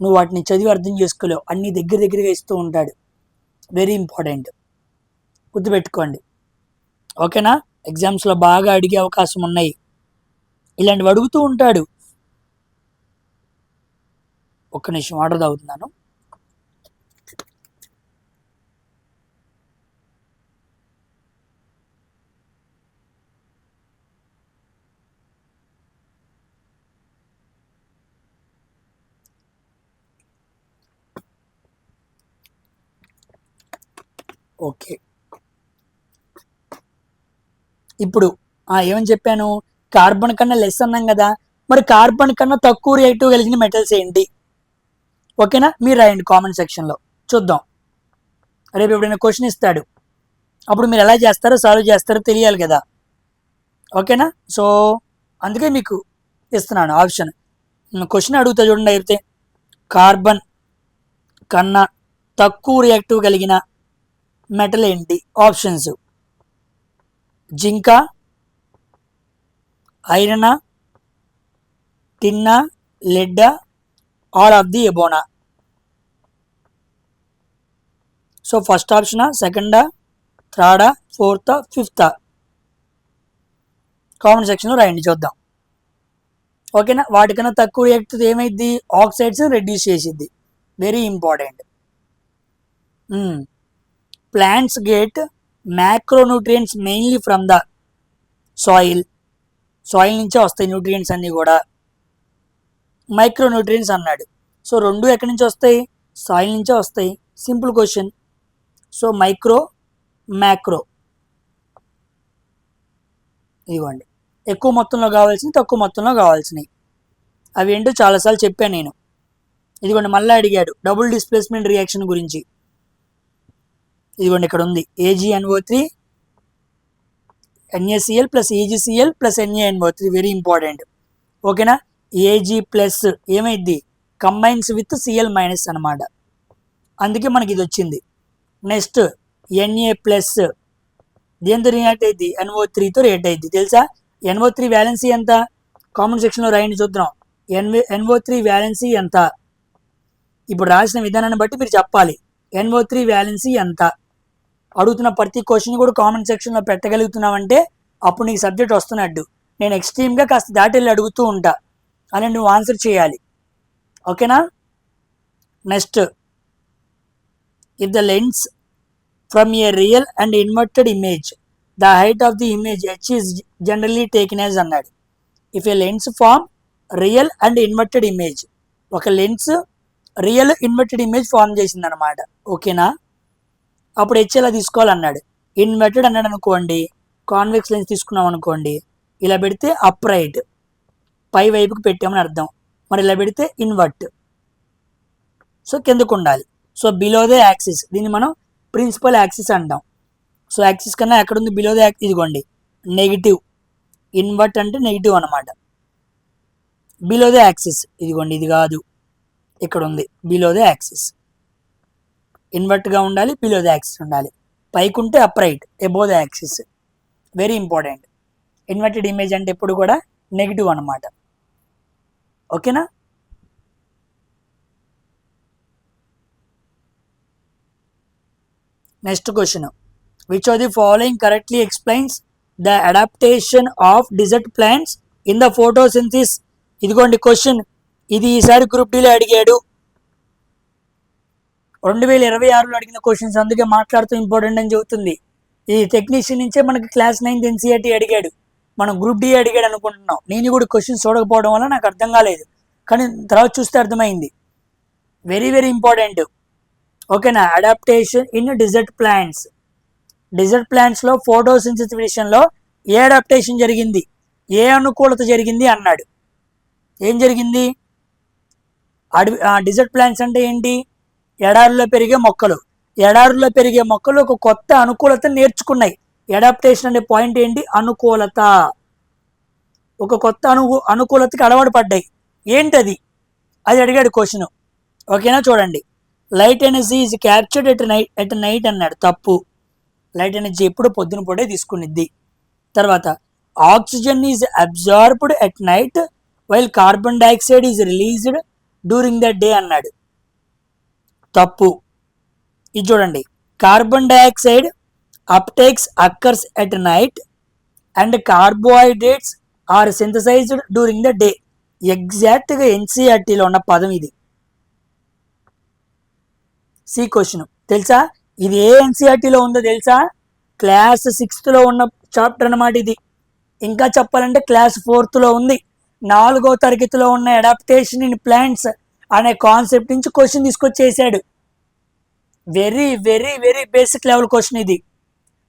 నువ్వు వాటిని చదివి అర్థం చేసుకోలేవు, అన్ని దగ్గరగా ఇస్తూ ఉంటాడు. వెరీ ఇంపార్టెంట్, గుర్తుపెట్టుకోండి. ఓకేనా, ఎగ్జామ్స్లో బాగా అడిగే అవకాశం ఉన్నాయి, ఇలాంటివి అడుగుతూ ఉంటాడు. ఒక్క నిమిషం వాటర్ తాగుతున్నాను. ఓకే, ఇప్పుడు ఏమని చెప్పాను, కార్బన్ కన్నా లెస్ అన్నాం కదా, మరి కార్బన్ కన్నా తక్కువ రియాక్టివ్ కలిగిన మెటల్స్ ఏంటి. ఓకేనా, మీరు రాయండి కామెంట్ సెక్షన్లో, చూద్దాం. రేపు ఎప్పుడైనా క్వశ్చన్ ఇస్తాడు, అప్పుడు మీరు ఎలా చేస్తారో సాల్వ్ చేస్తారో తెలియాలి కదా. ఓకేనా, సో అందుకే మీకు ఇస్తున్నాను ఆప్షన్. క్వశ్చన్ అడుగుతా చూడండి అయితే, కార్బన్ కన్నా తక్కువ రియాక్టివ్ కలిగిన మెటల్ ఏంటి, ఆప్షన్స్ జింకా, ఐరనా, టిన్నా, లెడ్డా, ఆల్ ఆఫ్ ది ఎబోనా. సో ఫస్ట్ ఆప్షనా, సెకండా, థర్డా, ఫోర్తా, ఫిఫ్తా, కామెంట్ సెక్షన్లో రాయండి చూద్దాం. ఓకేనా, వాటికన్నా తక్కువ రియాక్టివ్ ఏమైంది, ఆక్సైడ్స్ రెడ్యూస్ చేసిద్ది, very important. Plants get macronutrients mainly from the soil నుంచే వస్తాయి న్యూట్రియంట్స్ అన్నీ కూడా. మైక్రోన్యూట్రియంట్స్ అన్నాడు, సో 2 ఎక్కడి నుంచి వస్తాయి, సాయిల్ నుంచే వస్తాయి, simple question. So micro, macro, ఇవ్వండి. ఎక్కువ మొత్తంలో కావాల్సినవి, తక్కువ మొత్తంలో కావాల్సినవి. అవి ఏంటో చాలాసార్లు చెప్పాను నేను. ఇదిగోండి మళ్ళీ అడిగాడు డబుల్ డిస్ప్లేస్మెంట్ రియాక్షన్ గురించి. ఇదిగోండి ఇక్కడ ఉంది AgNO3 NaCl plus EgCl plus NaNO3, very important. ఓకేనా, Ag ప్లస్ ఏమైంది, కంబైన్స్ విత్ Cl మైనస్ అనమాట, అందుకే మనకి ఇది వచ్చింది. నెక్స్ట్ Na ప్లస్ దేంతో రియాక్ట్ అయింది, NO3తో రియాక్ట్ అయింది. తెలుసా NO3 వ్యాలెన్సీ ఎంత, కామెంట్ సెక్షన్లో రాయండి చూద్దాం. NO3 వ్యాలెన్సీ ఎంత, ఇప్పుడు రాసిన విధానాన్ని బట్టి మీరు చెప్పాలి NO3 వ్యాలెన్సీ ఎంత. అడుగుతున్న ప్రతి క్వశ్చన్ కూడా కామెంట్ సెక్షన్లో పెట్టగలుగుతున్నావంటే అప్పుడు నీకు సబ్జెక్ట్ వస్తున్నట్టు. నేను ఎక్స్ట్రీమ్గా కాస్త దాటి వెళ్ళి అడుగుతూ ఉంటా, అని నువ్వు ఆన్సర్ చేయాలి. ఓకేనా. Next, if the lens from a real and inverted image the height of the image h is generally taken as అన్నాడు. If a lens form real and inverted image, ఒక lens real inverted image form చేసింది అనమాట. ఓకేనా, అప్పుడు H ఎలా తీసుకోవాలన్నాడు. Inverted అన్నాడు అనుకోండి, convex lens తీసుకున్నాం అనుకోండి, ఇలా పెడితే అప్ రైట్ పై వైపుకి పెట్టామని అర్థం. మరి ఇలా పెడితే ఇన్వర్ట్, సో కిందకు ఉండాలి. సో బిలో ద యాక్సిస్, దీన్ని మనం ప్రిన్సిపల్ యాక్సిస్ అంటాం. సో యాక్సిస్ కన్నా ఎక్కడ ఉంది, బిలో ద యాక్సిస్, ఇదిగోండి నెగిటివ్, ఇన్వర్ట్ అంటే నెగిటివ్ అనమాట. బిలో ద యాక్సిస్ ఇదిగోండి, ఇది కాదు, ఇక్కడ ఉంది బిలో ద యాక్సిస్. ఇన్వర్ట్గా ఉండాలి, బిలో ద యాక్సిస్ ఉండాలి. పైకి ఉంటే up right, above the axis, very important. Inverted image అంటే ఎప్పుడు కూడా నెగిటివ్ అనమాట. ఓకేనా. Next question, which of the following correctly explains the adaptation of desert plants in the photosynthesis. ఇదిగోండి క్వశ్చన్, ఇది ఈసారి గ్రూప్ డీలో అడిగాడు. 2026లో అడిగిన క్వశ్చన్స్, అందుకే మాట్లాడుతూ ఇంపార్టెంట్ అని చెబుతుంది. ఈ టెక్నీషియన్ నుంచే మనకి క్లాస్ 9th NCERT అడిగాడు, మనం గ్రూప్ డి అడిగాడు అనుకుంటున్నాం. నేను కూడా క్వశ్చన్స్ చూడకపోవడం వల్ల నాకు అర్థం కాలేదు, కానీ తర్వాత చూస్తే అర్థమైంది. Very very important. ఓకేనా, adaptation in desert plants. Desert ప్లాంట్స్లో ఫోటోసింథసిస్ విషయంలో ఏ అడాప్టేషన్ జరిగింది, ఏ అనుకూలత జరిగింది అన్నాడు. ఏం జరిగింది, డిజర్ట్ ప్లాంట్స్ అంటే ఏంటి, ఎడారుల్లో పెరిగే మొక్కలు. ఎడారుల్లో పెరిగే మొక్కలు ఒక కొత్త అనుకూలత నేర్చుకున్నాయి. అడాప్టేషన్ అనే పాయింట్ ఏంటి, అనుకూలత. ఒక కొత్త అనుకూలతకి అలవాటు పడ్డాయి. ఏంటది, అది అడిగాడు క్వశ్చన్. ఓకేనా, చూడండి. Light energy is captured at night అన్నాడు, తప్పు. లైట్ ఎనర్జీ ఎప్పుడు పొద్దున పూటే తీసుకునిద్ది. తర్వాత oxygen is absorbed at night while carbon dioxide is released during the day అన్నాడు, తప్పు. ఇది చూడండి, carbon dioxide uptakes occurs at night and carbohydrates are synthesised during the day. ఎగ్జాక్ట్గా ఎన్సీఆర్టీలో ఉన్న పదం ఇది. సి క్వశ్చన్ తెలుసా, ఇది ఏ ఎన్సీఆర్టీలో ఉందో తెలుసా, క్లాస్ 6లో ఉన్న చాప్టర్ అన్నమాట ఇది. ఇంకా చెప్పాలంటే క్లాస్ 4లో ఉంది. 4వ తరగతిలో ఉన్న అడాప్టేషన్ ఇన్ ప్లాంట్స్ అనే కాన్సెప్ట్ నుంచి క్వశ్చన్ తీసుకొచ్చేసాడు. Very very very basic level question ఇది.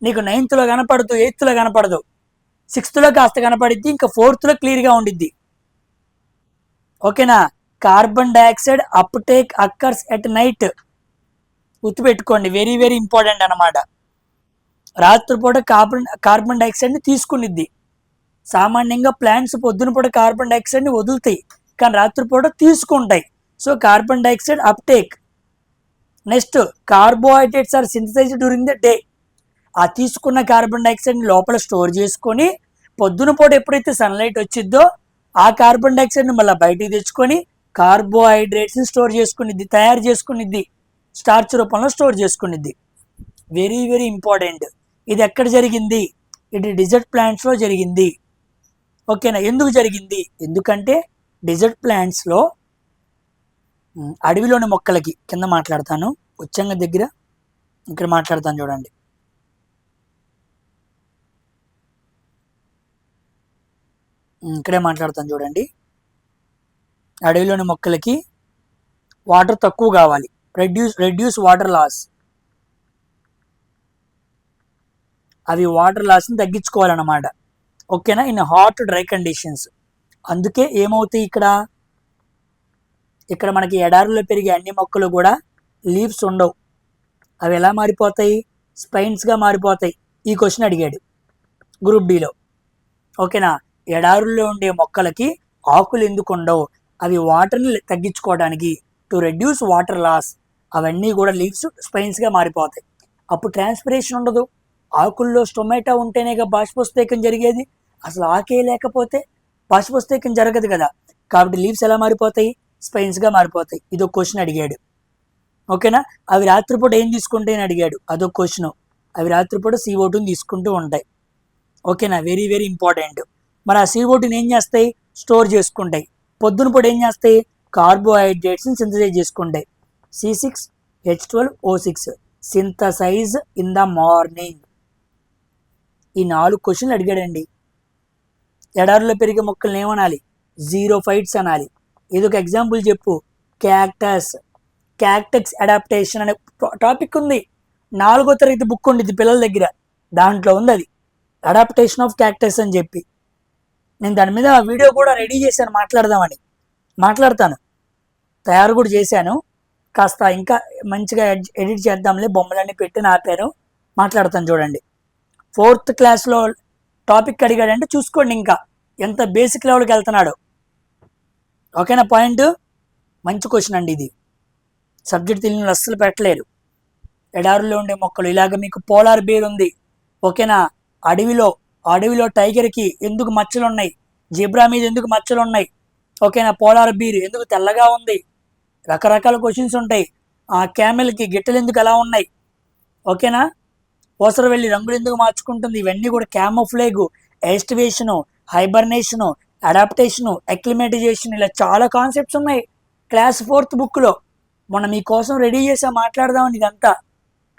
నీకు 9th కనపడదు, 8th కనపడదు, 6th కాస్త కనపడిద్ది, ఇంకా 4th క్లియర్గా ఉండిద్ది. ఓకేనా, carbon dioxide uptake occurs at night, గుర్తుపెట్టుకోండి, వెరీ వెరీ ఇంపార్టెంట్ అనమాట. రాత్రిపూట కార్బన్ డైఆక్సైడ్ని తీసుకునిద్ది. సామాన్యంగా ప్లాంట్స్ పొద్దున పూట కార్బన్ డైఆక్సైడ్ని వదులుతాయి, కానీ రాత్రిపూట తీసుకుంటాయి. So carbon dioxide uptake. Next, carbohydrates are synthesised during the day. ఆ తీసుకున్న కార్బన్ డైఆక్సైడ్ని లోపల స్టోర్ చేసుకొని పొద్దున పూట ఎప్పుడైతే సన్లైట్ వచ్చిద్దో ఆ కార్బన్ డైఆక్సైడ్ని మళ్ళీ బయటికి తెచ్చుకొని కార్బోహైడ్రేట్స్ని స్టోర్ చేసుకునిద్ది, తయారు చేసుకునిద్ది, స్టార్చ్ రూపంలో స్టోర్ చేసుకునిద్ది. Very very important. ఇది ఎక్కడ జరిగింది, ఇది డిజర్ట్ ప్లాంట్స్లో జరిగింది. ఓకేనా, ఎందుకు జరిగింది, ఎందుకంటే డిజర్ట్ ప్లాంట్స్లో అడవిలోని మొక్కలకి, కింద మాట్లాడతాను ఉచ్చంగ దగ్గర, ఇక్కడ మాట్లాడతాను చూడండి. ఇక్కడే మాట్లాడతాను చూడండి. అడవిలోని మొక్కలకి వాటర్ తక్కువ కావాలి, రెడ్యూస్ వాటర్ లాస్. అవి వాటర్ లాస్ని తగ్గించుకోవాలన్నమాట. ఓకేనా, ఇన్ హాట్ డ్రై కండిషన్స్. అందుకే ఏమవుతాయి ఇక్కడ మనకి ఎడారుల్లో పెరిగే అన్ని మొక్కలు కూడా లీవ్స్ ఉండవు. అవి ఎలా మారిపోతాయి? స్పైన్స్గా మారిపోతాయి. ఈ క్వశ్చన్ అడిగాడు గ్రూప్ డిలో. ఓకేనా, ఎడారుల్లో ఉండే మొక్కలకి ఆకులు ఎందుకు ఉండవు? అవి వాటర్ని తగ్గించుకోవడానికి, టు రెడ్యూస్ వాటర్ లాస్. అవన్నీ కూడా లీవ్స్ స్పైన్స్గా మారిపోతాయి. అప్పుడు ట్రాన్స్పిరేషన్ ఉండదు. ఆకుల్లో స్టొమాటో ఉంటేనేగా బాష్పోత్సేకం జరిగేది. అసలు ఆకే లేకపోతే బాష్పోత్సేకం జరగదు కదా. కాబట్టి లీవ్స్ ఎలా మారిపోతాయి? స్పైన్స్గా మారిపోతాయి. ఇదొక క్వశ్చన్ అడిగాడు. ఓకేనా, అవి రాత్రిపూట ఏం తీసుకుంటే అని అడిగాడు. అదొక క్వశ్చన్. అవి రాత్రిపూట CO2ని తీసుకుంటూ ఉంటాయి. ఓకేనా, వెరీ వెరీ ఇంపార్టెంట్. మరి ఆ CO2ని ఏం చేస్తాయి? స్టోర్ చేసుకుంటాయి. పొద్దున పూట ఏం చేస్తాయి? కార్బోహైడ్రేట్స్ని సింథసైజ్ చేసుకుంటాయి. C6H12O6 synthesise in the morning. ఈ 4 క్వశ్చన్లు అడిగాడండి. ఎడారిలో పెరిగే మొక్కల్ని ఏమనాలి? జీరోఫైట్స్ అనాలి. ఇదొక ఎగ్జాంపుల్ చెప్పు. క్యాక్టస్ అడాప్టేషన్ అనే టాపిక్ ఉంది. 4వ తరగతి బుక్ ఉండిద్ది పిల్లల దగ్గర. దాంట్లో ఉంది అది, అడాప్టేషన్ ఆఫ్ క్యాక్టస్ అని చెప్పి. నేను దాని మీద వీడియో కూడా రెడీ చేశాను, మాట్లాడతాను, తయారు కూడా చేశాను. కాస్త ఇంకా మంచిగా ఎడిట్ చేద్దాంలే, బొమ్మలన్నీ పెట్టి ఆపాను, మాట్లాడతాను చూడండి. 4th క్లాస్లో టాపిక్ అడిగాడంటే చూసుకోండి ఇంకా ఎంత బేసిక్ లెవెల్కి వెళ్తున్నాడు. ఓకేనా, పాయింట్. మంచి క్వశ్చన్ అండి ఇది. సబ్జెక్ట్ తెలియని అస్సలు పెట్టలేరు. ఎడారుల్లో ఉండే మొక్కలు ఇలాగ మీకు పోలార్ బేర్ ఉంది. ఓకేనా, అడవిలో టైగర్కి ఎందుకు మచ్చలు ఉన్నాయి? జిబ్రా మీద ఎందుకు మచ్చలు ఉన్నాయి? ఓకేనా, పోలార్ బీర్ ఎందుకు తెల్లగా ఉంది? రకరకాల క్వశ్చన్స్ ఉంటాయి. ఆ క్యామెల్కి గిట్టలు ఎందుకు ఎలా ఉన్నాయి? ఓకేనా, ఓసర వెళ్ళి రంగులు ఎందుకు మార్చుకుంటుంది? ఇవన్నీ కూడా క్యామోఫ్లేగు, ఎస్టివేషను, హైబర్నేషను, అడాప్టేషను, అక్లిమేటైజేషన్, ఇలా చాలా కాన్సెప్ట్స్ ఉన్నాయి క్లాస్ 4th బుక్లో. మొన్న మీకోసం రెడీ చేసా మాట్లాడదామని. ఇదంతా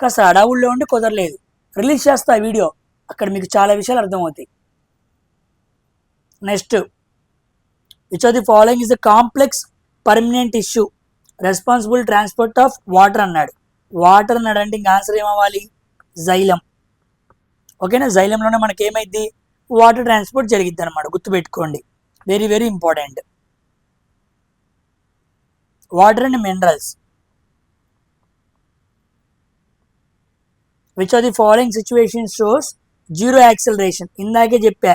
కాస్త అడవుల్లో ఉండి కుదరలేదు. రిలీజ్ చేస్తా వీడియో, అక్కడ మీకు చాలా విషయాలు అర్థమవుతాయి. Next, which of the following is the complex permanent issue responsible transport of water అన్నాడు. వాటర్ అన్నాడు అంటే ఇంకా ఆన్సర్ ఏమవ్వాలి? జైలం. ఓకేనా, జైలంలోనే మనకి ఏమైంది? వాటర్ ట్రాన్స్పోర్ట్ జరిగిద్ది అనమాట. గుర్తుపెట్టుకోండి, very very important. Water and minerals. Which of the following situation shows zero acceleration? ఇందాకే చెప్పా,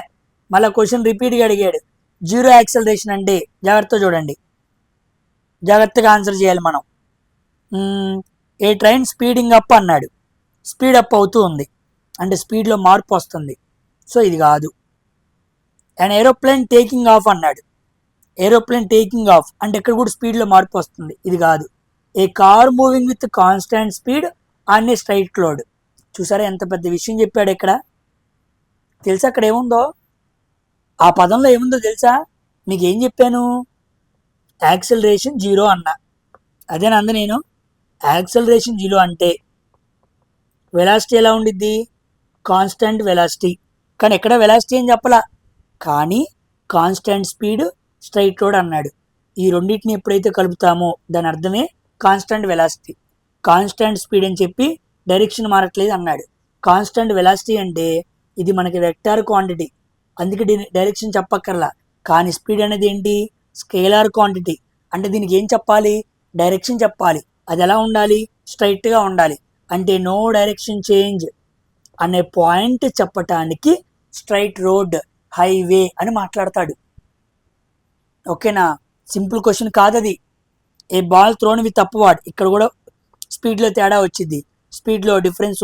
మళ్ళీ క్వశ్చన్ రిపీట్గా అడిగాడు. జీరో యాక్సలరేషన్ అంటే జాగ్రత్తగా ఆన్సర్ చేయాలి మనం. ఏ ట్రైన్ స్పీడింగ్ అప్ అన్నాడు. స్పీడ్ అప్ అవుతూ ఉంది అంటే స్పీడ్లో మార్పు వస్తుంది. సో ఇది కాదు. అండ్ ఏరోప్లేన్ టేకింగ్ ఆఫ్ అన్నాడు. ఏరోప్లేన్ టేకింగ్ ఆఫ్ అంటే ఇక్కడ కూడా స్పీడ్లో మార్పు వస్తుంది. ఇది కాదు. A car moving with constant speed on a straight road. చూసారా ఎంత పెద్ద విషయం చెప్పాడు ఇక్కడ. తెలుసా అక్కడ ఏముందో? ఆ పదంలో ఏముందో తెలుసా? మీకు ఏం చెప్పాను? యాక్సిలరేషన్ జీరో అన్నా. అదేనంది నేను. యాక్సిలరేషన్ జీరో అంటే వెలాసిటీ ఎలా ఉండిద్ది? Constant velocity. కానీ ఎక్కడ వెలాసిటీ అని చెప్పలా, కానీ కాన్స్టెంట్ స్పీడ్ స్ట్రైట్ రోడ్ అన్నాడు. ఈ రెండింటిని ఎప్పుడైతే కలుపుతామో దాని అర్థమే కాన్స్టెంట్ వెలాసిటీ. కాన్స్టెంట్ స్పీడ్ అని చెప్పి డైరెక్షన్ మారట్లేదు అన్నాడు. కాన్స్టెంట్ వెలాసిటీ అంటే ఇది మనకి వెక్టార్ క్వాంటిటీ, అందుకే డైరెక్షన్ చెప్పక్కర్లా. కానీ స్పీడ్ అనేది ఏంటి? Scalar quantity. అంటే దీనికి ఏం చెప్పాలి? డైరెక్షన్ చెప్పాలి. అది ఎలా ఉండాలి? స్ట్రైట్గా ఉండాలి. అంటే నో డైరెక్షన్ చేంజ్ అనే పాయింట్ చెప్పటానికి స్ట్రైట్ రోడ్, హైవే అని మాట్లాడతాడు. ఓకేనా, సింపుల్ క్వశ్చన్ కాదది. ఏ బాల్ థ్రోన్ విత్ అప్వర్డ్. ఇక్కడ కూడా స్పీడ్లో తేడా వచ్చింది. స్పీడ్లో డిఫరెన్స్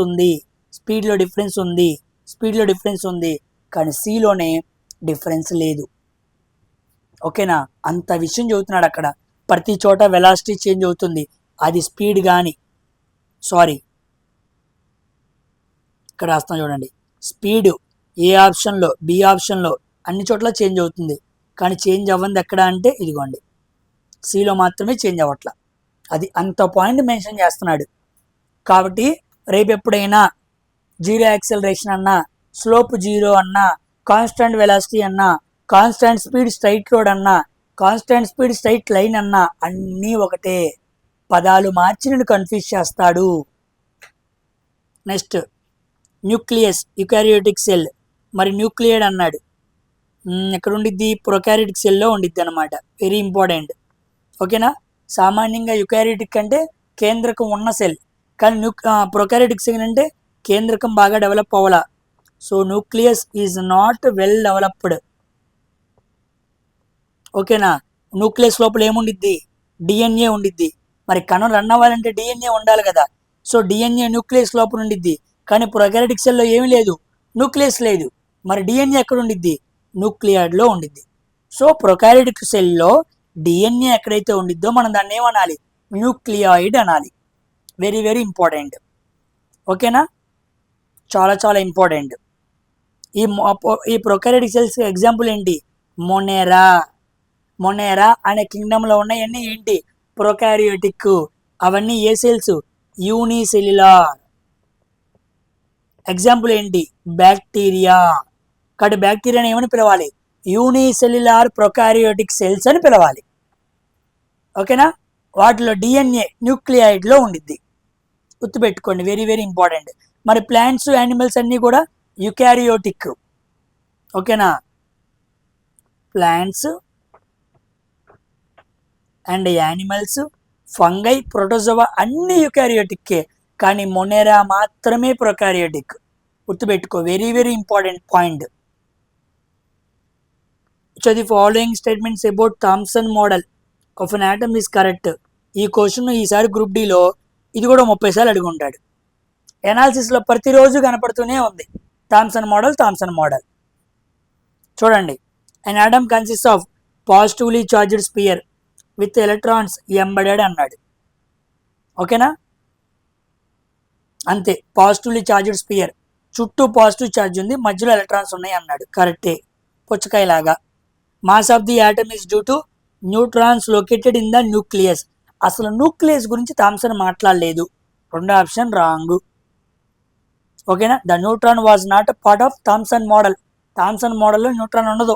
ఉంది, కానీ సిలోనే డిఫరెన్స్ లేదు. ఓకేనా, అంత విషయం చెబుతున్నాడు అక్కడ. ప్రతి చోట వెలాసిటీ చేంజ్ అవుతుంది. అది స్పీడ్ కానీ ఇక్కడ రాస్తాం చూడండి. స్పీడ్ ఏ ఆప్షన్లో, బి ఆప్షన్లో అన్ని చోట్ల చేంజ్ అవుతుంది. కానీ చేంజ్ అవ్వంది ఎక్కడ అంటే ఇదిగోండి, సిలో మాత్రమే చేంజ్ అవ్వట్ల. అది అంత పాయింట్ మెన్షన్ చేస్తున్నాడు. కాబట్టి రేపు ఎప్పుడైనా జీరో యాక్సలరేషన్ అన్నా, స్లోప్ జీరో అన్నా, కాన్స్టెంట్ వెలాసిటీ అన్నా, కాన్స్టెంట్ స్పీడ్ స్ట్రైట్ రోడ్ అన్నా, కాన్స్టెంట్ స్పీడ్ స్ట్రైట్ లైన్ అన్నా అన్నీ ఒకటే. పదాలు మార్చి నేను కన్ఫ్యూజ్ చేస్తాడు. Next, nucleus eukaryotic cell. మరి న్యూక్లియడ్ అన్నాడు. ఎక్కడ ఉండిద్ది? ప్రొకారియోటిక్ సెల్లో ఉండిద్ది అనమాట. Very important. ఓకేనా? సామాన్యంగా యుకారియోటిక్ అంటే కేంద్రకం ఉన్న సెల్, కానీ ప్రొకారియోటిక్ సెల్ అంటే కేంద్రకం బాగా డెవలప్ అవ్వాల. So nucleus is not well developed. ఓకేనా? న్యూక్లియస్ లోపల ఏముండిద్ది? డిఎన్ఏ ఉండిద్ది. మరి కణం రన్ అవ్వాలంటే డిఎన్ఏ ఉండాలి కదా. సో డిఎన్ఏ న్యూక్లియస్ లోపల ఉండిద్ది, కానీ ప్రొకారియోటిక్ సెల్లో ఏమీ లేదు, న్యూక్లియస్ లేదు. మరి డిఎన్ఏ ఎక్కడ ఉండిద్ది? న్యూక్లియాయిడ్లో ఉండిద్ది. సో ప్రొకారియోటిక్ సెల్లో డిఎన్ఏ ఎక్కడైతే ఉండిద్దో మనం దాన్ని ఏమనాలి? న్యూక్లియాయిడ్ అనాలి. Very very important. ఓకేనా? చాలా చాలా ఇంపార్టెంట్. ఈ ప్రొకారియోటిక్ సెల్స్ ఎగ్జాంపుల్ ఏంటి? మొనేరా అనే కింగ్డమ్లో ఉన్నాయన్నీ ఏంటి? ప్రొకారియోటిక్. అవన్నీ ఏ సెల్స్? యూనిసెల్యులార్. ఎగ్జాంపుల్ ఏంటి? బ్యాక్టీరియా. కాబట్టి బ్యాక్టీరియాని ఏమని పిలవాలి? యూనిసెల్యులార్ ప్రొకారియోటిక్ సెల్స్ అని పిలవాలి. ఓకేనా? వాటిలో డిఎన్ఏ న్యూక్లియాయిడ్లో ఉండిద్ది. గుర్తుపెట్టుకోండి, వెరీ వెరీ ఇంపార్టెంట్. మరి ప్లాంట్స్, యానిమల్స్ అన్నీ కూడా యుకారియోటిక్. ఓకేనా? Plants and animals, fungi, protozoa అన్ని యుకారియోటిక్కే, కానీ మొనేరా మాత్రమే ప్రొకారియోటిక్. గుర్తుపెట్టుకో, very very important point. So the following statements about Thomson model of an atom is correct. ఈ క్వశ్చన్ ఈసారి గ్రూప్ డిలో ఇది కూడా 30 సార్లు అడిగి ఉంటాడు. ఎనాలిసిస్లో ప్రతిరోజు కనపడుతూనే ఉంది థామ్సన్ మోడల్. చూడండి, an atom consists of positively charged sphere with electrons embedded అన్నాడు. ఓకేనా? అంతే, పాజిటివ్లీ చార్జ్డ్ స్పియర్, చుట్టూ పాజిటివ్ ఛార్జ్ ఉంది, మధ్యలో ఎలక్ట్రాన్స్ ఉన్నాయి అన్నాడు. కరెక్టే, పుచ్చకాయలాగా. Mass of the atom is due to neutrons located in the nucleus. అసలు న్యూక్లియస్ గురించి థామ్సన్ మాట్లాడలేదు. రెండో ఆప్షన్ రాంగ్. ఓకేనా? The neutron was not part of Thomson మోడల్లో న్యూట్రాన్ ఉండదు.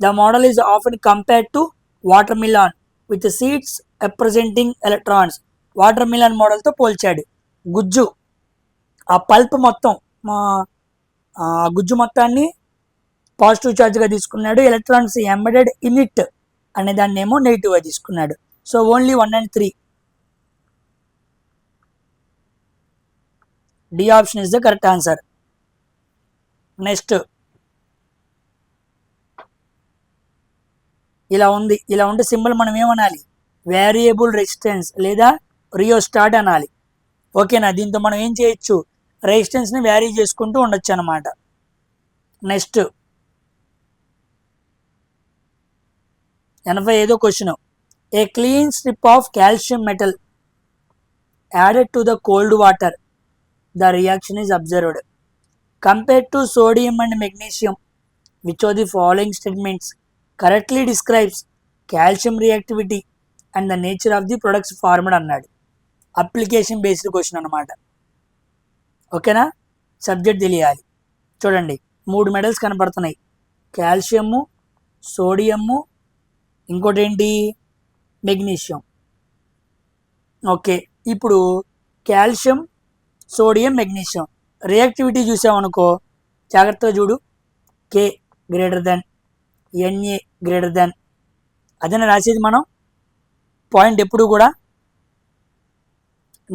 The model is often compared to watermelon with seeds representing electrons. Watermelon మోడల్తో పోల్చాడు. గుజ్జు, ఆ పల్ప్ మొత్తం, ఆ గుజ్జు మొత్తాన్ని పాజిటివ్ ఛార్జ్గా తీసుకున్నాడు. ఎలక్ట్రాన్స్ ఎంబెడెడ్ ఇన్ ఇట్ అనే దాన్ని ఏమో నెగిటివ్గా తీసుకున్నాడు. So only 1 and 3. D option is the correct answer. Next, ఇలా ఉంటే సింబల్ మనం ఏమనాలి? వేరియబుల్ రెసిస్టెన్స్ లేదా రియోస్టాట్ అనాలి. ఓకేనా? దీంతో మనం ఏం చేయొచ్చు? రెసిస్టెన్స్ని వ్యారీ చేసుకుంటూ ఉండొచ్చు అనమాట. నెక్స్ట్ 85వ question. A clean strip of calcium metal added to the cold water, the reaction is observed. Compared to sodium and magnesium, which of the following statements correctly describes calcium reactivity and the nature of the products formed అన్నాడు. Application based question అనమాట. ఓకేనా? Subject తెలియాలి. చూడండి, 3 metals కనపడుతున్నాయి, calcium, sodium, ఇంకోటి ఏంటి? Magnesium. Okay, ఇప్పుడు calcium, sodium, magnesium reactivity చూసామనుకో, జాగ్రత్తగా చూడు. K greater than, Na greater than, అదేనా రాసేది మనం పాయింట్ ఎప్పుడు కూడా.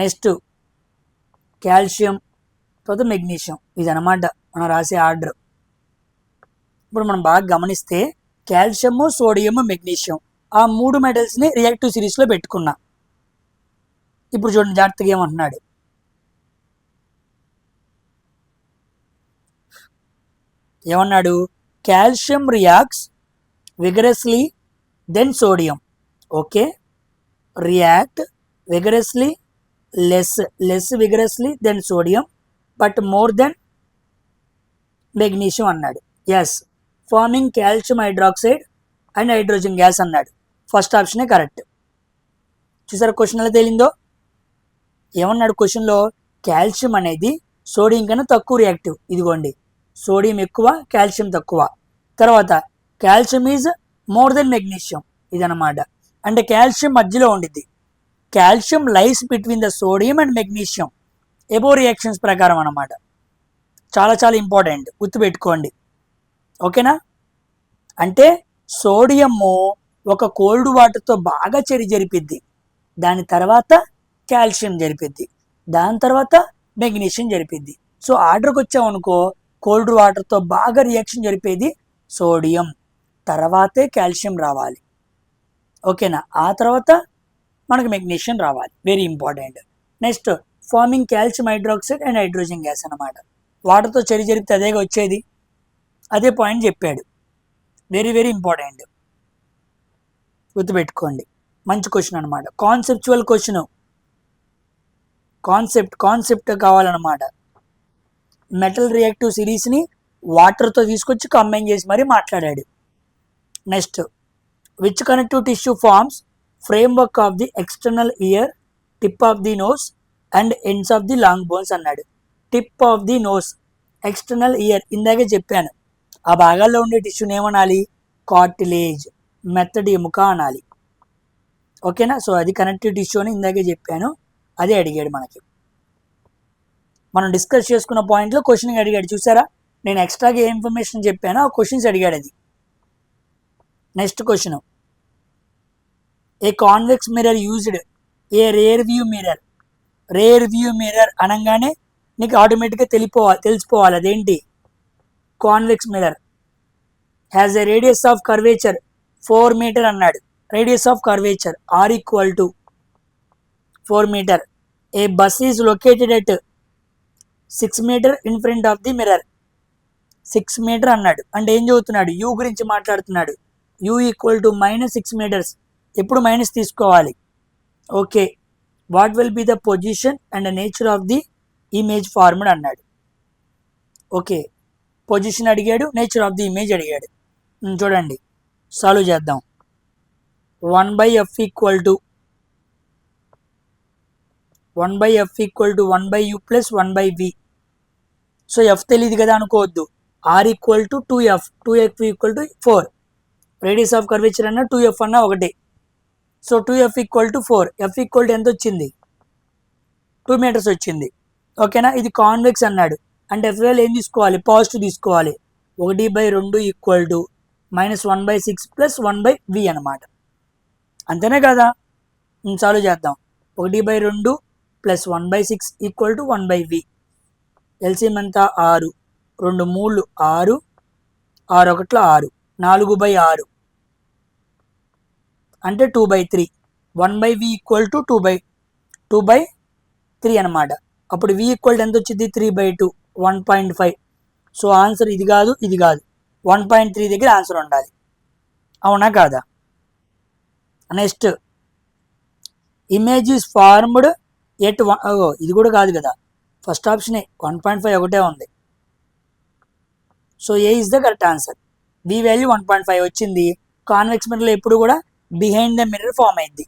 నెక్స్ట్ కాల్షియం, తర్వాత మెగ్నీషియం, ఇదనమాట మనం రాసే ఆర్డర్. ఇప్పుడు మనం బాగా గమనిస్తే కాల్షియము, సోడియము, మెగ్నీషియం ఆ 3 మెటల్స్ని రియాక్టివ్ సిరీస్లో పెట్టుకున్నా. ఇప్పుడు చూడండి జాగ్రత్తగా ఏమంటున్నాడు. ఏమన్నాడు? Calcium reacts vigorously than sodium. Okay, react vigorously less vigorously than sodium but more than magnesium అన్నాడు. Yes, forming calcium hydroxide and hydrogen gas అన్నాడు. ఫస్ట్ ఆప్షనే కరెక్ట్. చూసారా క్వశ్చన్ ఎలా తేలిందో? ఏమన్నాడు క్వశ్చన్లో? కాల్షియం అనేది సోడియం కన్నా తక్కువ రియాక్టివ్. ఇదిగోండి, సోడియం ఎక్కువ, కాల్షియం తక్కువ. తర్వాత calcium is more than magnesium, ఇదనమాట. అంటే కాల్షియం మధ్యలో ఉండిద్ది. Calcium lies between the sodium and magnesium above reactions ప్రకారం అనమాట. చాలా చాలా ఇంపార్టెంట్, గుర్తుపెట్టుకోండి. ఓకేనా? అంటే సోడియము ఒక కోల్డ్ వాటర్తో బాగా జరిపిద్ది, దాని తర్వాత కాల్షియం జరిపిద్ది, దాని తర్వాత మెగ్నీషియం జరిపిద్ది. సో ఆర్డర్కి వచ్చామనుకో, కోల్డ్ వాటర్తో బాగా రియాక్షన్ జరిపేది సోడియం, తర్వాతే కాల్షియం రావాలి. ఓకేనా? ఆ తర్వాత మనకు మెగ్నీషియం రావాలి. Very important. Next farming calcium hydroxide and hydrogen gas అనమాట. వాటర్తో జరిపితే అదేగా వచ్చేది, అదే పాయింట్ చెప్పాడు. వెరీ వెరీ ఇంపార్టెంట్, గుర్తుపెట్టుకోండి. మంచి క్వశ్చన్ అనమాట. కాన్సెప్చువల్ క్వశ్చన్, కాన్సెప్ట్ కావాలన్నమాట. మెటల్ రియాక్టివ్ సిరీస్ని వాటర్తో తీసుకొచ్చి కంబైన్ చేసి మరీ మాట్లాడాడు. Next, which connective tissue forms framework of the external ear, tip of the nose and ends of the long bones అన్నాడు. Tip of the nose, external ear ఇందాకే చెప్పాను. ఆ భాగాల్లో ఉండే టిష్యూని ఏమనాలి? కార్టిలేజ్, మెత్తడి ఎముక అనాలి. ఓకేనా? సో అది కనెక్టివ్ టిష్యూ అని ఇందాకే చెప్పాను, అదే అడిగాడు మనకి. మనం డిస్కస్ చేసుకున్న పాయింట్లో క్వశ్చన్ అడిగాడు, చూసారా? నేను ఎక్స్ట్రాగా ఏ ఇన్ఫర్మేషన్ చెప్పానో ఆ క్వశ్చన్స్ అడిగాడు అది. Next question, a convex mirror used a rear view mirror. Rear view mirror అనగానే నీకు ఆటోమేటిక్గా తెలిసిపోవాలి అదేంటి. Convex mirror has a radius of curvature 4 meter అన్నాడు. Radius of curvature R = 4 meter. A bus is located at 6 meter in front of the mirror. 6 meter అన్నాడు అంటే ఏం చదువుతున్నాడు? యూ గురించి మాట్లాడుతున్నాడు. U = -6 metres. ఎప్పుడు మైనస్ తీసుకోవాలి. Okay, what will be the position and nature of the image formed అన్నాడు. Okay, position అడిగాడు, నేచర్ ఆఫ్ ది ఇమేజ్ అడిగాడు. చూడండి, సాల్వ్ చేద్దాం. 1/f = 1/u + 1/v. So F తెలియదు కదా అనుకోవద్దు. R = 2f, 2f = 4. Radius of curvature అన్న 2f అన్న ఒకటే. So 2f = 4. f = ఎంత వచ్చింది? 2 మీటర్స్ వచ్చింది. ఓకేనా? ఇది కాన్వెక్స్ అన్నాడు అంటే ఎఫ్ ఏం తీసుకోవాలి? పాజిటివ్ తీసుకోవాలి. 1/2 = -1/6 + 1/v అనమాట. అంతేనే కదా? సాల్వ్ చేద్దాం. 1/2 + 1/6 = 1/v. ఎల్సిఎం ఎంత? 6. 2 3 6, 6 1 6, 4/6 అంటే 2/3. 1/v = 2/3 అనమాట. అప్పుడు v = ఎంత వచ్చింది? 3/2, 1.5. సో ఆన్సర్ ఇది కాదు, ఇది కాదు. 1.3 దగ్గర ఆన్సర్ ఉండాలి. అవునా కాదా? Next, image is formed at ఇది కూడా కాదు కదా, ఫస్ట్ ఆప్షనే. 1.5 ఒకటే ఉంది. So A is the correct answer. B value 1.5 వచ్చింది. కాన్వెక్స్ మిర్రర్లో ఎప్పుడు కూడా బిహైండ్ ద మిర్రర్ ఫామ్ అయింది.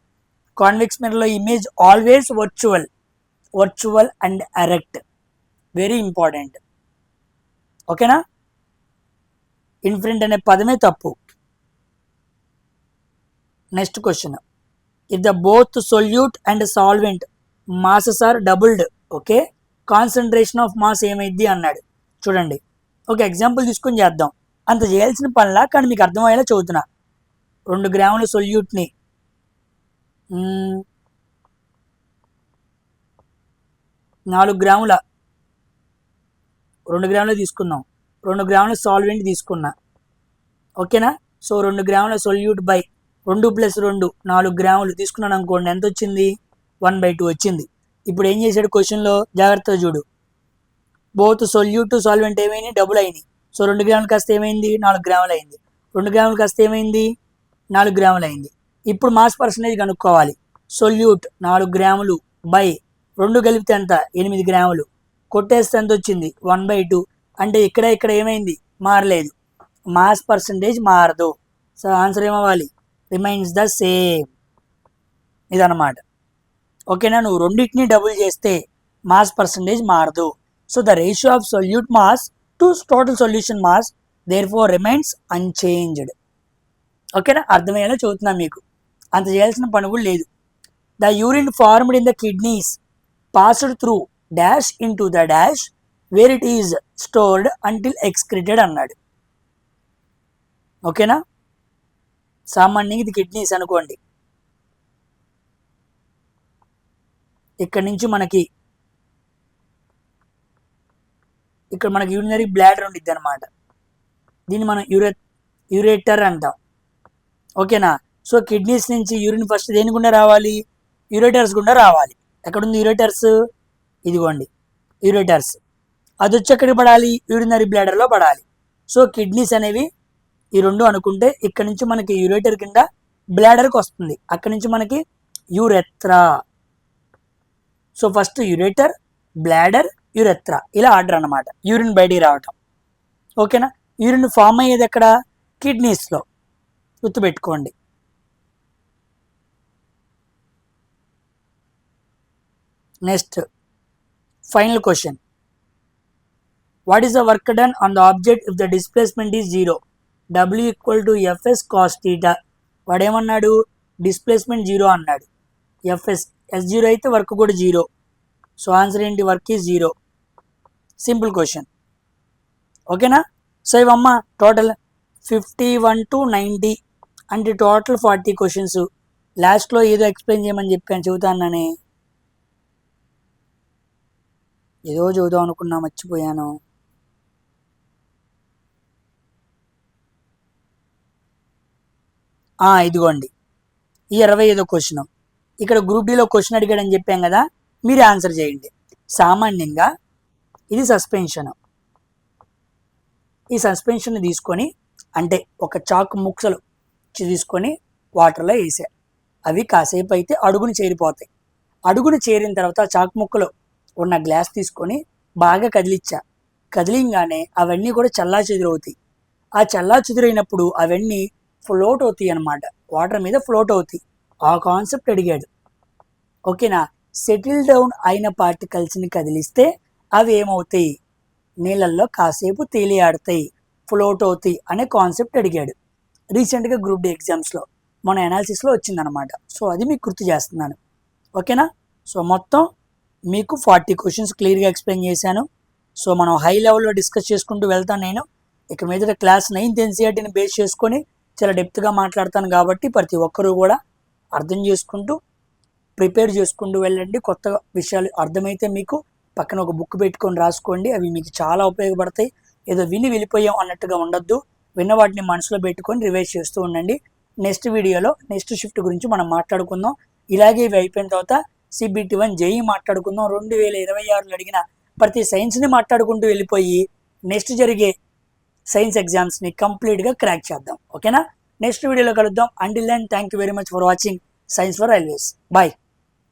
కాన్వెక్స్ మిర్రర్లో image always virtual and erect. Very important. ఓకేనా? ఇన్ఫ్రంట్ అనే పదమే తప్పు. Next question, if the both solute and solvent masses are doubled, okay, concentration of mass ఏమైంది అన్నాడు. చూడండి, ఒక ఎగ్జాంపుల్ తీసుకొని చేద్దాం. అంత చేయాల్సిన పనిలా, కానీ మీకు అర్థమయ్యేలా చదువుతున్నా. 2 గ్రాముల సొల్యూట్ని 4 గ్రాముల 2 గ్రాములు తీసుకుందాం. 2 గ్రాముల సాల్వెంట్ తీసుకున్నా. ఓకేనా? సో 2 గ్రాముల సొల్యూట్ బై 2 + 2 4 గ్రాములు తీసుకున్నాను అనుకోండి. ఎంత వచ్చింది? 1/2 వచ్చింది. ఇప్పుడు ఏం చేశాడు క్వశ్చన్లో? జాగ్రత్తగా చూడు. బోత్ సొల్యూట్ సాల్వెంట్ ఏమైంది? డబుల్ అయినాయి. సో 2 గ్రాములు కాస్త ఏమైంది? 4 గ్రాములు అయింది. 2 గ్రాములు కాస్త ఏమైంది? 4 గ్రాములు అయింది. ఇప్పుడు మాస్ పర్సంటేజ్ కనుక్కోవాలి. సొల్యూట్ 4 గ్రాములు బై 2 కలిపితే ఎంత? 8 గ్రాములు. కొట్టేస్తే ఎంత వచ్చింది? 1/2. అంటే ఇక్కడ ఏమైంది? మారలేదు. మాస్ పర్సంటేజ్ మారదు. సో ఆన్సర్ ఏమవ్వాలి? Remains the same. ఇదన్నమాట. ఓకేనా? నువ్వు రెండింటిని డబుల్ చేస్తే మాస్ పర్సంటేజ్ మారదు. So the ratio of solute mass to total solution mass therefore remains unchanged. ఓకేనా? అర్థమయ్యేలా చదువుతున్నా మీకు. అంత చేయాల్సిన పని కూడా లేదు. The urine formed in the kidneys passed through dash into the dash where it is stored until excreted అన్నాడు. ఓకేనా. సామాన్యంగా ఇది కిడ్నీస్ అనుకోండి. ఇక్కడ నుంచి మనకి ఇక్కడ మనకి యూరినరీ బ్లాడర్ ఉండిద్ది అనమాట. దీన్ని మనం యూరేటర్ అంటాం. ఓకేనా. సో కిడ్నీస్ నుంచి యూరిన్ ఫస్ట్ దేని గుండా రావాలి, యూరేటర్స్ గుండా రావాలి. ఎక్కడుంది యూరేటర్స్, ఇదిగోండి యూరేటర్స్. అది వచ్చి ఎక్కడికి పడాలి, యూరినరీ బ్లాడర్లో పడాలి. సో కిడ్నీస్ అనేవి ఈ రెండు అనుకుంటే ఇక్కడ నుంచి మనకి యూరేటర్ కింద బ్లాడర్కి వస్తుంది, అక్కడి నుంచి మనకి యూరెత్రా. సో ఫస్ట్ యూరేటర్, బ్లాడర్, యూరెత్రా, ఇలా ఆర్డర్ అనమాట యూరిన్ బయటికి రావటం. ఓకేనా. యూరిన్ ఫామ్ అయ్యేది ఎక్కడ, కిడ్నీస్లో, గుర్తుపెట్టుకోండి. Next final question, what is the work done on the object if the displacement is 0? W = Fs cos θ. వాడేమన్నాడు, డిస్ప్లేస్మెంట్ 0 అన్నాడు. Fs S0 అయితే వర్క్ కూడా 0. సో ఆన్సర్ ఏంటి, వర్క్ ఈజ్ 0. Simple question. ఓకేనా. సో ఇవమ్మ టోటల్ 51 to 90 అంటే total 40 questions. లాస్ట్లో ఏదో ఎక్స్ప్లెయిన్ చేయమని చెప్పాను, చెబుతానని ఏదో చదువుదాం అనుకున్నా మర్చిపోయాను. ఇదిగోండి ఈ 25వ క్వశ్చన్. ఇక్కడ గ్రూప్ డిలో క్వశ్చన్ అడిగాడని చెప్పాం కదా, మీరు ఆన్సర్ చేయండి. సామాన్యంగా ఇది సస్పెన్షన్. ఈ సస్పెన్షన్ తీసుకొని అంటే ఒక చాకు ముక్కలు తీసుకొని వాటర్లో వేసా. అవి కాసేపు అయితే అడుగుని చేరిపోతాయి. అడుగుని చేరిన తర్వాత చాకు ముక్కలు ఉన్న గ్లాస్ తీసుకొని బాగా కదిలిచ్చా. కదిలింగానే అవన్నీ కూడా చల్లా చెదురవుతాయి. ఆ చల్లా చెదురైనప్పుడు అవన్నీ ఫ్లోట్ అవుతాయి అన్నమాట, వాటర్ మీద ఫ్లోట్ అవుతాయి. ఆ కాన్సెప్ట్ అడిగాడు. ఓకేనా. సెటిల్ డౌన్ అయిన పార్టికల్స్ని కదిలిస్తే అవి ఏమవుతాయి, నీళ్ళల్లో కాసేపు తేలియాడతాయి, ఫ్లోట్ అవుతాయి అనే కాన్సెప్ట్ అడిగాడు. రీసెంట్గా గ్రూప్ డి ఎగ్జామ్స్లో మన అనాలిసిస్లో వచ్చిందనమాట. సో అది మీకు గుర్తు చేస్తున్నాను. ఓకేనా. సో మొత్తం మీకు 40 క్వశ్చన్స్ క్లియర్గా ఎక్స్ప్లెయిన్ చేశాను. సో మనం హై లెవెల్లో డిస్కస్ చేసుకుంటూ వెళ్తాను. నేను ఇక మీద క్లాస్ 9th NCERTని బేస్ చేసుకొని చాలా డెప్త్గా మాట్లాడతాను కాబట్టి ప్రతి ఒక్కరూ కూడా అర్థం చేసుకుంటూ ప్రిపేర్ చేసుకుంటూ వెళ్ళండి. కొత్త విషయాలు అర్థమైతే మీకు పక్కన ఒక బుక్ పెట్టుకొని రాసుకోండి, అవి మీకు చాలా ఉపయోగపడతాయి. ఏదో విని వెళ్ళిపోయాం అన్నట్టుగా ఉండొద్దు, విన్న వాటిని మనసులో పెట్టుకొని రివైజ్ చేస్తూ ఉండండి. నెక్స్ట్ వీడియోలో నెక్స్ట్ షిఫ్ట్ గురించి మనం మాట్లాడుకుందాం. ఇలాగే ఇవి అయిపోయిన తర్వాత CBT1 JEE మాట్లాడుకుందాం. 2026లో అడిగిన ప్రతి సైన్స్ని మాట్లాడుకుంటూ వెళ్ళిపోయి నెక్స్ట్ జరిగే సైన్స్ ఎగ్జామ్స్ని కంప్లీట్గా క్రాక్ చేద్దాం. ఓకేనా. నెక్స్ట్ వీడియోలో కలుద్దాం. Until then thank you very much for watching science for railways. Bye.